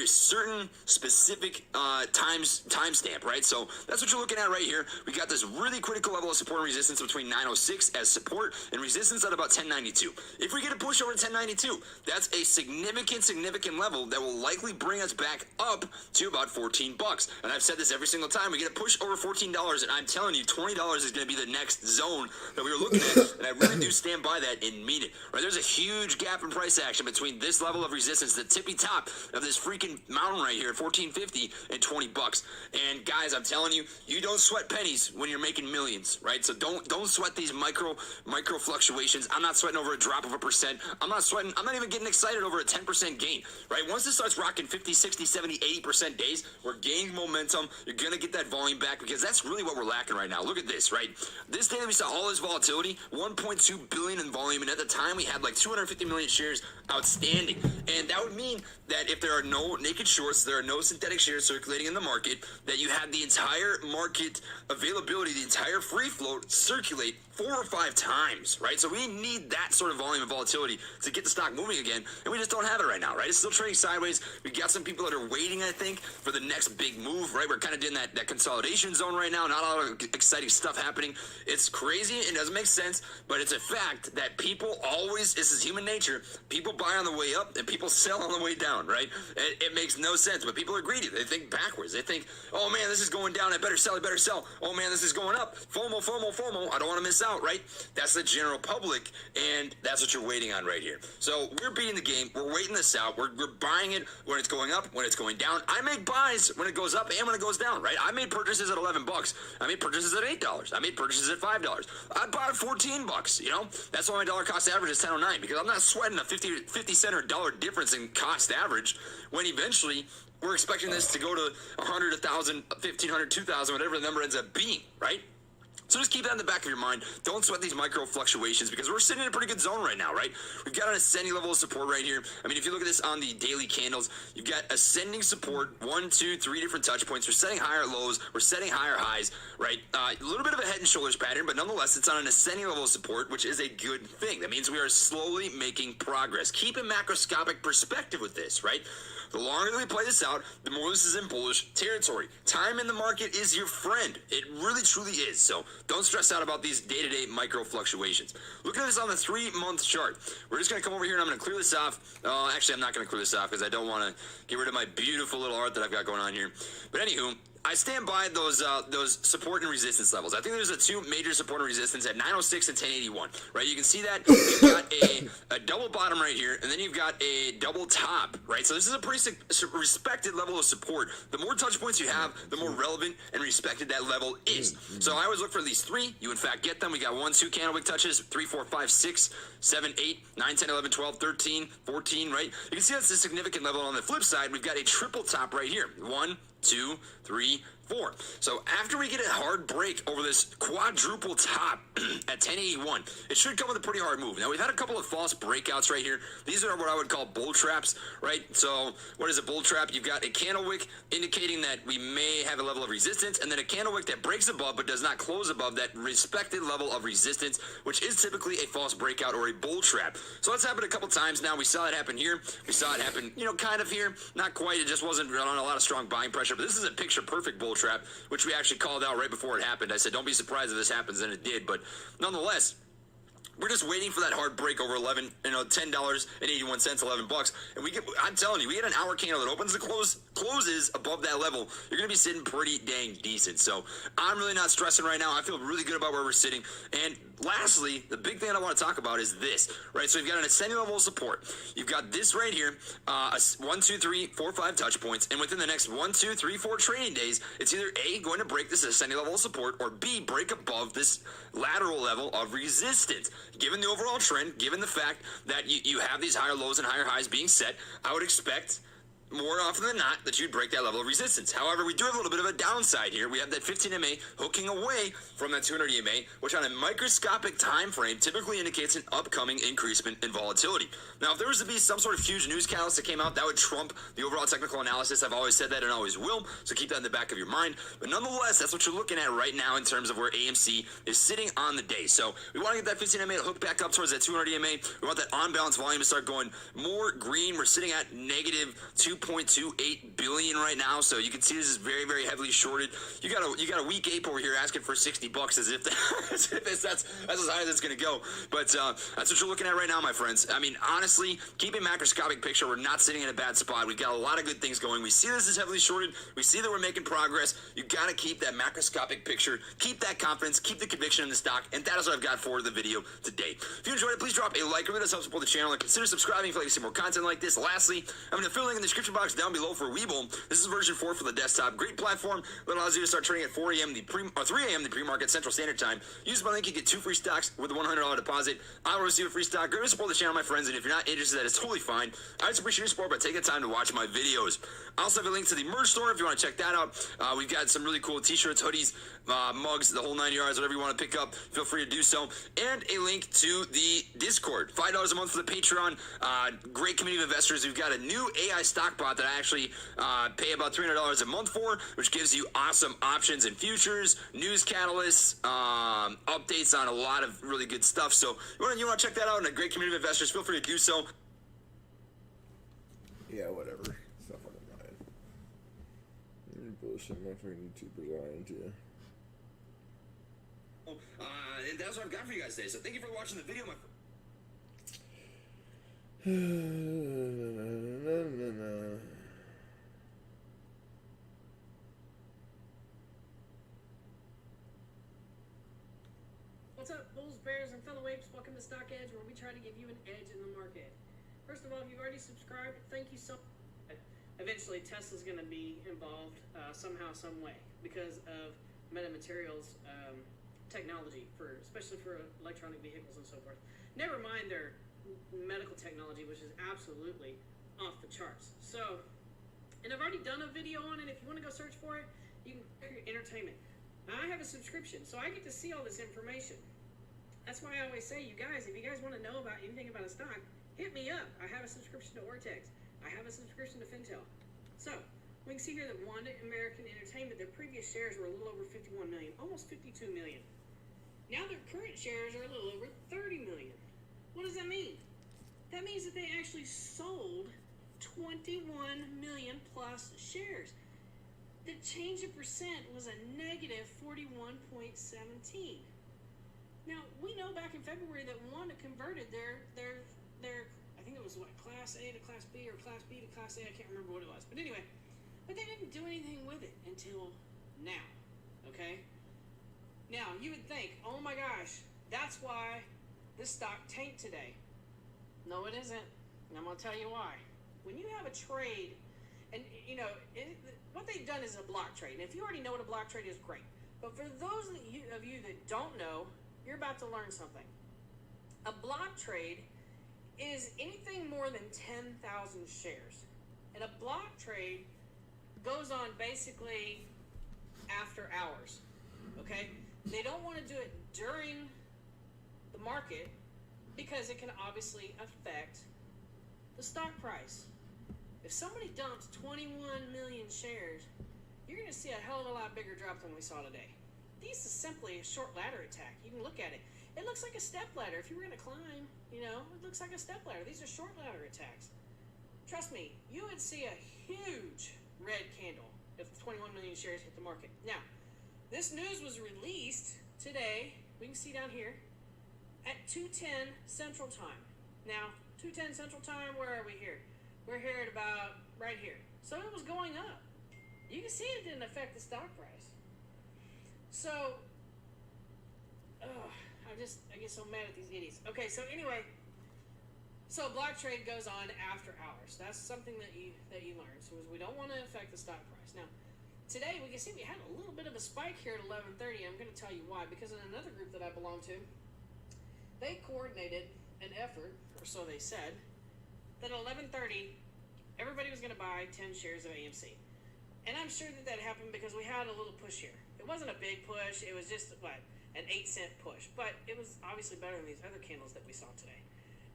certain specific timestamp, right? So that's what you're looking at right here. We got this really critical level of support and resistance between 906 as support and resistance at about 1092. If we get a push over 1092, that's a significant level that will likely bring us back up to about $14. And I've said this every single time. We get a push over $14, and I'm telling you, $20 is going to be the next zone that we were looking at, and I really do stand by that and mean it. Right? There's a huge gap in price action between this level of resistance, the tippy top of this freaking mountain right here at $14.50 and $20. And guys, I'm telling you, you don't sweat pennies when you're making millions, right? So don't sweat these micro fluctuations. I'm not sweating over a drop of 1%. I'm not even getting excited over a 10% gain, right? Once it starts rocking 50, 60, 70, 80% days, we're gaining momentum. You're going to get that volume back because that's really really what we're lacking right now. Look at this, right? This day we saw all this volatility, 1.2 billion in volume, and at the time we had like 250 million shares outstanding. And that would mean that if there are no naked shorts, there are no synthetic shares circulating in the market, that you have the entire market availability, the entire free float circulate 4 or 5 times, right? So we need that sort of volume of volatility to get the stock moving again, and we just don't have it right now, right? It's still trading sideways. We got some people that are waiting, I think, for the next big move, right? We're kind of in that consolidation zone right now. Not a lot of exciting stuff happening. It's crazy. It doesn't make sense, but it's a fact that people always, this is human nature, people buy on the way up and people sell on the way down, right? It makes no sense, but people are greedy. They think backwards. They think, oh man, this is going down. I better sell. I better sell. Oh man, this is going up. FOMO, FOMO, FOMO. I don't want to miss out, right? That's the general public, and that's what you're waiting on right here. So we're beating the game. We're waiting this out. We're buying it when it's going up, when it's going down. I make buys when it goes up and when it goes down, right? I made purchases at $11. I made purchases at $8. I made purchases at $5. I bought at $14, you know? That's why my dollar cost average is 10.09, because I'm not sweating a 50 cent or dollar difference in cost average when eventually we're expecting this to go to 100, 1,000, 1,500, 2,000, whatever the number ends up being, right? So just keep that in the back of your mind. Don't sweat these micro fluctuations because we're sitting in a pretty good zone right now, right? We've got an ascending level of support right here. I mean, if you look at this on the daily candles, you've got ascending support, 1, 2, 3 different touch points. We're setting higher lows. We're setting higher highs, right? A little bit of a head and shoulders pattern, but nonetheless, it's on an ascending level of support, which is a good thing. That means we are slowly making progress. Keep a macroscopic perspective with this, right? The longer that we play this out, the more this is in bullish territory. Time in the market is your friend. It really, truly is. So don't stress out about these day-to-day micro fluctuations. Look at this on the 3-month chart. We're just going to come over here and I'm going to clear this off. Actually, I'm not going to clear this off because I don't want to get rid of my beautiful little art that I've got going on here. But anywho, I stand by those support and resistance levels. I think there's a 2 major support and resistance at 906 and 1081, right? You can see that you've got a double bottom right here, and then you've got a double top, right? So this is a pretty respected level of support. The more touch points you have, the more relevant and respected that level is. So I always look for at least 3. You in fact get them. We got 1, 2 candlewick touches, 3, 4, 5, 6, 7, 8, 9, 10, 11, 12, 13, 14, right? You can see that's a significant level. On the flip side, we've got a triple top right here. 1, 2, 3, 4. So after we get a hard break over this quadruple top at 1081, it should come with a pretty hard move. Now, we've had a couple of false breakouts right here. These are what I would call bull traps, right? So what is a bull trap? You've got a candle wick indicating that we may have a level of resistance, and then a candle wick that breaks above but does not close above that respected level of resistance, which is typically a false breakout or a bull trap. So that's happened a couple times now. We saw it happen here. We saw it happen, kind of here. Not quite. It just wasn't on a lot of strong buying pressure, but this is a picture-perfect bull trap, which we actually called out right before it happened. I said, don't be surprised if this happens, and it did. But nonetheless, we're just waiting for that hard break over $10.81, $11, and I'm telling you, we get an hour candle that opens and closes above that level. You're going to be sitting pretty dang decent. So I'm really not stressing right now. I feel really good about where we're sitting. And lastly, the big thing that I want to talk about is this, right? So you've got an ascending level of support. You've got this right here, 1, 2, 3, 4, 5 touch points, and within the next 1, 2, 3, 4 trading days, it's either A, going to break this ascending level of support, or B, break above this lateral level of resistance. Given the overall trend, given the fact that you have these higher lows and higher highs being set, I would expect more often than not that you'd break that level of resistance. However, we do have a little bit of a downside here. We have that 15 MA hooking away from that 200 EMA, which on a microscopic time frame typically indicates an upcoming increasement in volatility. Now, if there was to be some sort of huge news catalyst that came out, that would trump the overall technical analysis. I've always said that and always will, so keep that in the back of your mind. But nonetheless, that's what you're looking at right now in terms of where AMC is sitting on the day. So we want to get that 15 MA to hook back up towards that 200 EMA. We want that on-balance volume to start going more green. We're sitting at negative 2.28 billion right now, so you can see this is very, very heavily shorted. You got a weak ape over here asking for $60 as if that's as high as it's going to go. But that's what you're looking at right now, my friends. I mean, honestly, keep a macroscopic picture. We're not sitting in a bad spot. We've got a lot of good things going. We see this is heavily shorted. We see that we're making progress. You got to keep that macroscopic picture. Keep that confidence. Keep the conviction in the stock. And that is what I've got for the video today. If you enjoyed it, please drop a like. It really does help support the channel. And consider subscribing if you'd like to see more content like this. Lastly, I'm going to fill a link in the description description box down below for Webull. This is version 4 for the desktop. Great platform that allows you to start trading at 4 a.m. 3 a.m. the pre-market Central Standard Time. Use my link, you get 2 free stocks with a $100 deposit. I will receive a free stock. Go to support the channel, my friends, and if you're not interested, that is totally fine. I just appreciate your support by taking the time to watch my videos. I also have a link to the merch store if you want to check that out. We've got some really cool t-shirts, hoodies, mugs, the whole 9 yards, whatever you want to pick up, feel free to do so. And a link to the Discord. $5 a month for the Patreon. Great community of investors. We've got a new AI stock bot that I actually pay about $300 a month for, which gives you awesome options and futures, news catalysts, updates on a lot of really good stuff. So you want to check that out, and a great community of investors, feel free to do so. Yeah, whatever. Stuff on the mind. Bullshit, motherfucking YouTubers are into. And that's what I've got for you guys today. So thank you for watching the video, my friend. What's up, bulls, bears, and fellow apes? Welcome to Stock Edge, where we try to give you an edge in the market. First of all, if you've already subscribed, thank you so much. Eventually, Tesla's going to be involved somehow, some way, because of metamaterials technology, especially for electronic vehicles and so forth. Never mind their medical technology, which is absolutely off the charts. So, and I've already done a video on it. If you want to go search for it, you can click entertainment. Now, I have a subscription, so I get to see all this information. That's why I always say, you guys, if you guys want to know about anything about a stock, hit me up. I have a subscription to Ortex. I have a subscription to Fintel. So, we can see here that WALDO American Entertainment, their previous shares were a little over 51 million, almost 52 million. Now their current shares are a little over 30 million. What does that mean? That means that they actually sold 21 million plus shares. The change of percent was a negative 41.17. Now, we know back in February that WALDO converted their I think it was what, Class A to Class B or Class B to Class A, I can't remember what it was. But anyway, but they didn't do anything with it until now, okay? Now, you would think, oh my gosh, that's why this stock tanked today. No, it isn't. And I'm going to tell you why. When you have a trade, and you know, what they've done is a block trade. And if you already know what a block trade is, great. But for those of you that don't know, you're about to learn something. A block trade is anything more than 10,000 shares. And a block trade goes on basically after hours, okay? They don't want to do it during the market because it can obviously affect the stock price. If somebody dumps 21 million shares, you're going to see a hell of a lot bigger drop than we saw today. This is simply a short ladder attack. You can look at it. It looks like a step ladder. If you were going to climb, you know, it looks like a step ladder. These are short ladder attacks. Trust me, you would see a huge red candle if 21 million shares hit the market. Now, this news was released today, we can see down here, at 2:10 Central Time. Now, 2:10 Central Time, where are we here? We're here at about right here. So it was going up. You can see it didn't affect the stock price. So, I get so mad at these idiots. Okay, so anyway, so block trade goes on after hours. That's something that you learn. So we don't want to affect the stock price. Now, today we can see we had a little bit of a spike here at 11:30. I'm going to tell you why. Because in another group that I belong to, they coordinated an effort, or so they said, that at 11:30 everybody was going to buy 10 shares of AMC. And I'm sure that happened because we had a little push here. It wasn't a big push. It was just, what, an 8-cent push. But it was obviously better than these other candles that we saw today.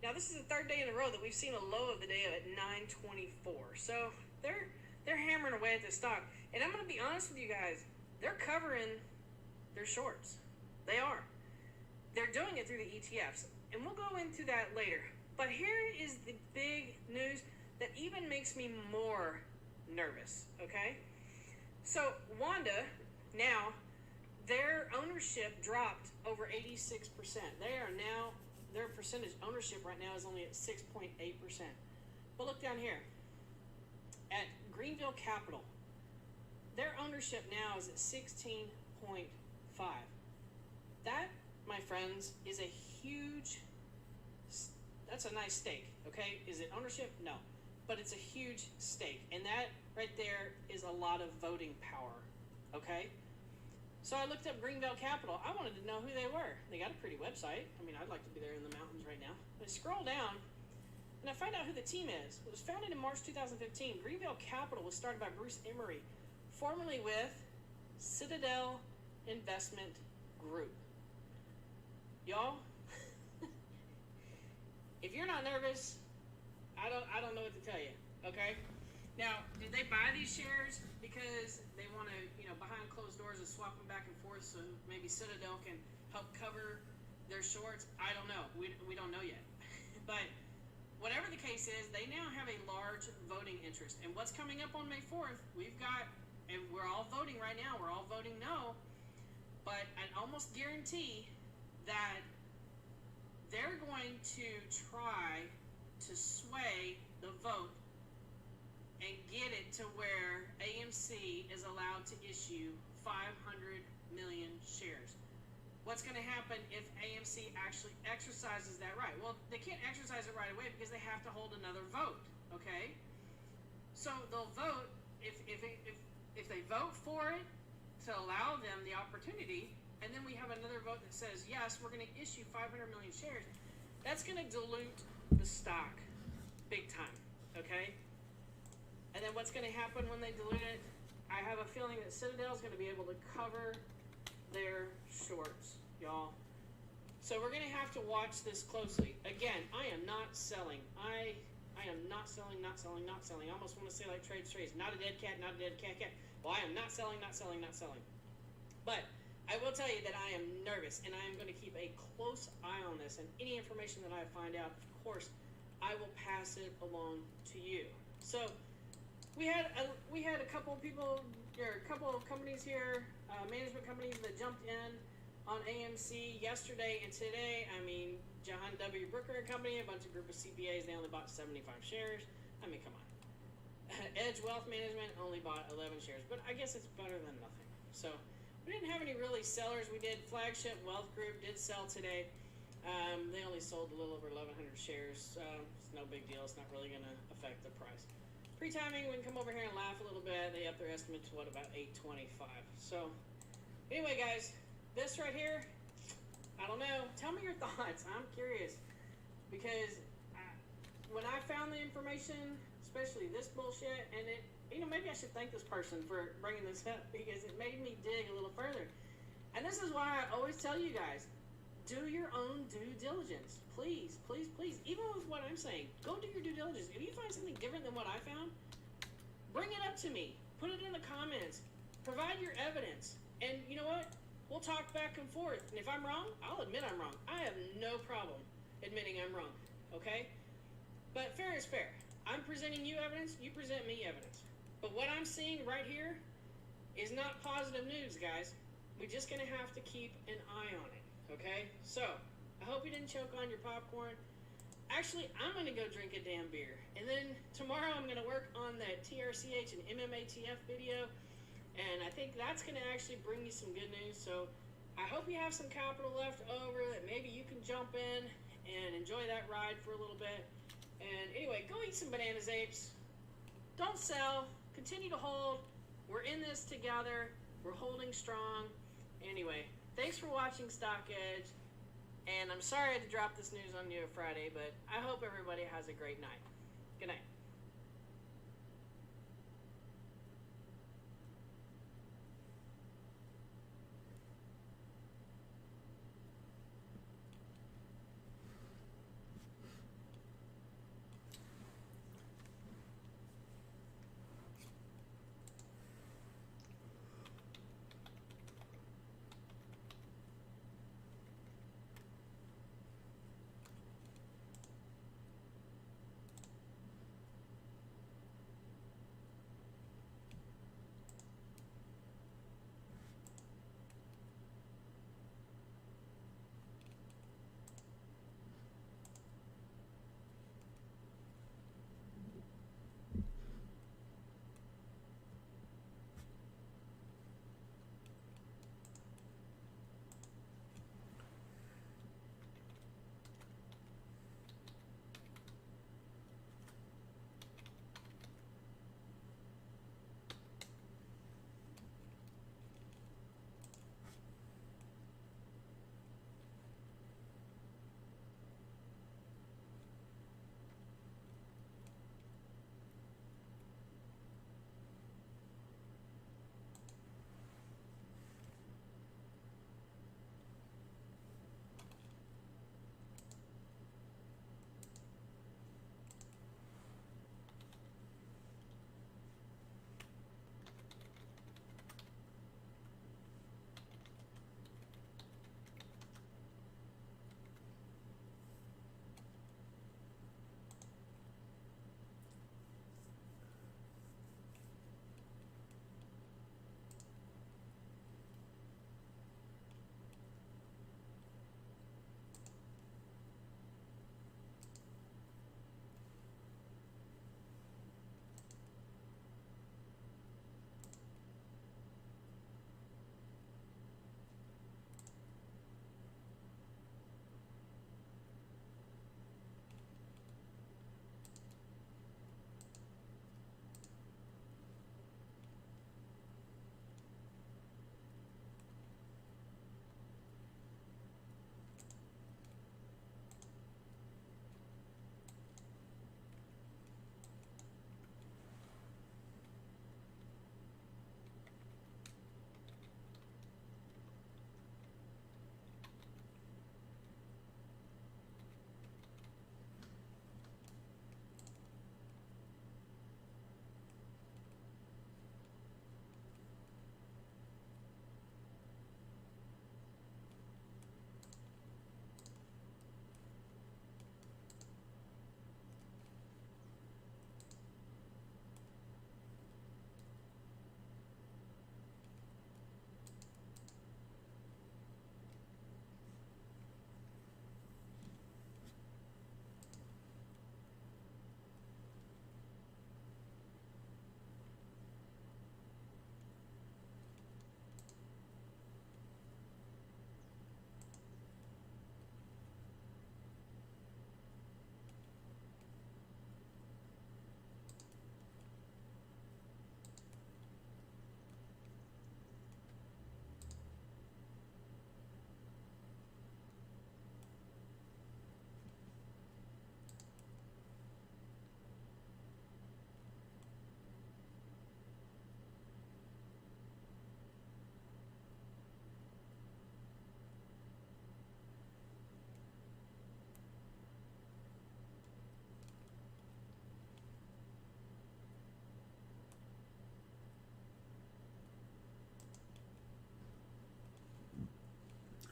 Now, this is the third day in a row that we've seen a low of the day at 924. So they're hammering away at this stock. And I'm going to be honest with you guys. They're covering their shorts. They are. They're doing it through the ETFs. And we'll go into that later. But here is the big news that even makes me more nervous, okay? So Wanda, now, their ownership dropped over 86%. They are now, their percentage ownership right now is only at 6.8%. But look down here. At Greenville Capital, their ownership now is at 16.5. That, my friends, is a huge, that's a nice stake, okay? Is it ownership? No. but it's a huge stake, and that right there is a lot of voting power. Okay? So I looked up Greenville Capital. I wanted to know who they were. They got a pretty website. I mean, I'd like to be there in the mountains right now. I scroll down, and I find out who the team is. It was founded in March 2015. Greenville Capital was started by Bruce Emery, formerly with Citadel Investment Group. Y'all, if you're not nervous, I don't know what to tell you. Okay? Now, did they buy these shares because they want to, behind closed doors and swap them back and forth so maybe Citadel can help cover their shorts? I don't know. We don't know yet. But whatever the case is, they now have a large voting interest. And what's coming up on May 4th, we've got, and we're all voting right now, we're all voting no, but I almost guarantee that they're going to try to sway the vote and get it to where AMC is allowed to issue 500 million shares. What's going to happen if AMC actually exercises that right? Well, they can't exercise it right away because they have to hold another vote, okay? So they'll vote, if they vote for it to allow them the opportunity, and then we have another vote that says, yes, we're going to issue 500 million shares, that's going to dilute the stock big time, okay? And then what's going to happen when they dilute it? I have a feeling that Citadel is going to be able to cover their shorts, y'all. So we're going to have to watch this closely. Again, I am not selling. I am not selling, not selling, not selling. I almost want to say like trade strays. Not a dead cat, not a dead cat. Well, I am not selling, not selling, not selling. But I will tell you that I am nervous, and I am going to keep a close eye on this. And any information that I find out, of course, I will pass it along to you. So we had a couple of people, or a couple of companies here, management companies that jumped in on AMC yesterday and today. I mean, John W. Brooker and Company, a bunch of group of CPAs, they only bought 75 shares. I mean, come on. Edge Wealth Management only bought 11 shares, but I guess it's better than nothing. So we didn't have any really sellers. We did Flagship Wealth Group did sell today. They only sold a little over 1,100 shares. It's no big deal. It's not really going to affect the price. Pre-timing, we can come over here and laugh a little bit. They upped their estimate to what, about 825. So anyway, guys, this right here, I don't know. Tell me your thoughts. I'm curious because when I found the information, especially this bullshit, and it, maybe I should thank this person for bringing this up because it made me dig a little further. And this is why I always tell you guys, do your own due diligence. Please, please, please. Even with what I'm saying, go do your due diligence. If you find something different than what I found, bring it up to me. Put it in the comments. Provide your evidence. And you know what? We'll talk back and forth. And if I'm wrong, I'll admit I'm wrong. I have no problem admitting I'm wrong. Okay? But fair is fair. I'm presenting you evidence. You present me evidence. But what I'm seeing right here is not positive news, guys. We're just going to have to keep an eye on it. Okay? So, I hope you didn't choke on your popcorn. Actually, I'm going to go drink a damn beer. And then tomorrow I'm going to work on that TRCH and MMATF video. And I think that's going to actually bring you some good news. So, I hope you have some capital left over that maybe you can jump in and enjoy that ride for a little bit. And anyway, go eat some bananas, apes. Don't sell. Continue to hold. We're in this together. We're holding strong. Anyway, thanks for watching Stock Edge. And I'm sorry I had to drop this news on you Friday, but I hope everybody has a great night. Good night.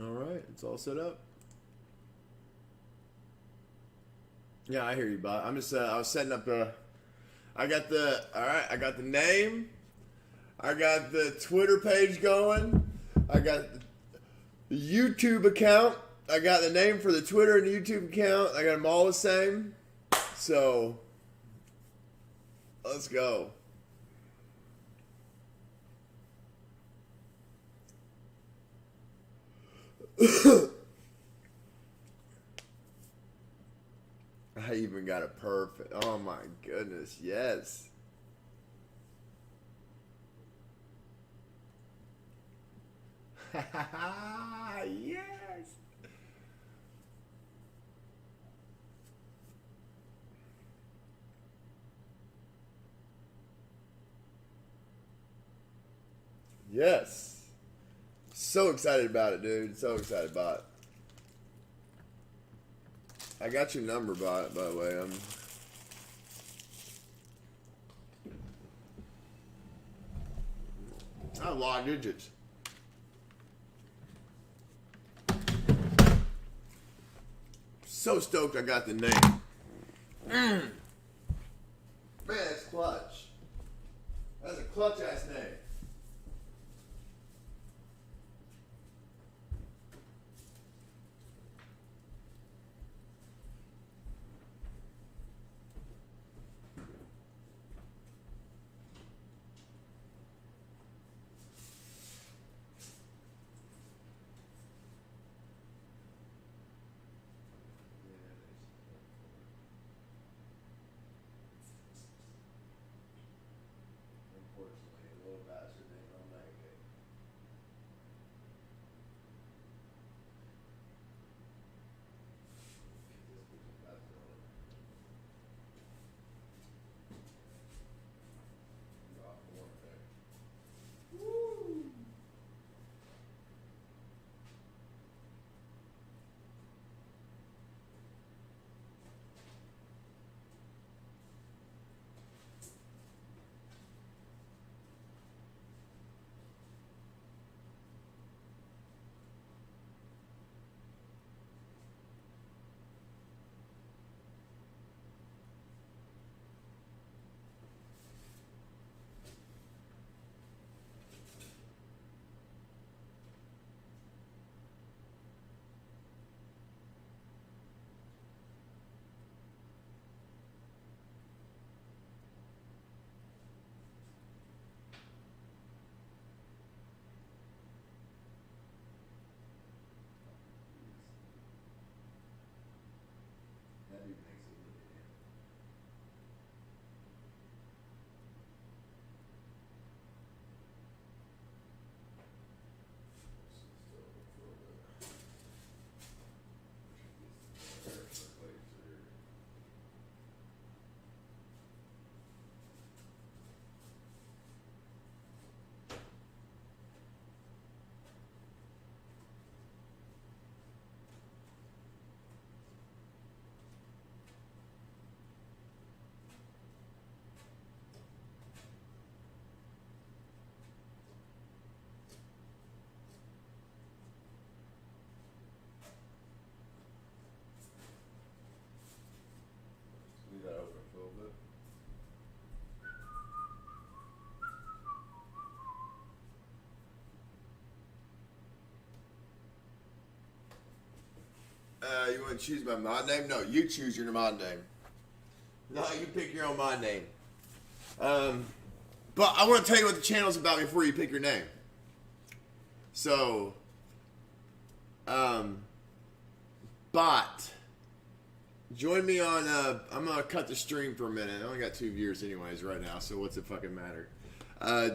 All right, it's all set up. Yeah, I hear you, bot. I'm just I was setting up the. I got the name. I got the Twitter page going. I got the YouTube account. I got the name for the Twitter and the YouTube account. I got them all the same. So let's go. I even got it perfect. Oh my goodness, yes. Yes. Yes. So excited about it, dude. So excited about it. I got your number, by the way. I have a lot of digits. So stoked I got the name. Man, that's clutch. That's a clutch ass name. Unfortunately, a little bastard ain't gonna make it. This bitch is about to go. Drop one there. Woo! That dude makes it look at him. Leave that open for a little bit. You want to choose my mod name? No, you choose your mod name. No, you pick your own mod name. But I want to tell you what the channel's about before you pick your name. So, bot. Join me on, I'm going to cut the stream for a minute. I only got 2 viewers anyways right now, so what's it fucking matter?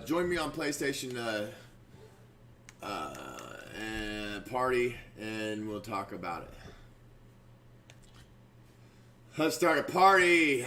Join me on PlayStation and party, and we'll talk about it. Let's start a party.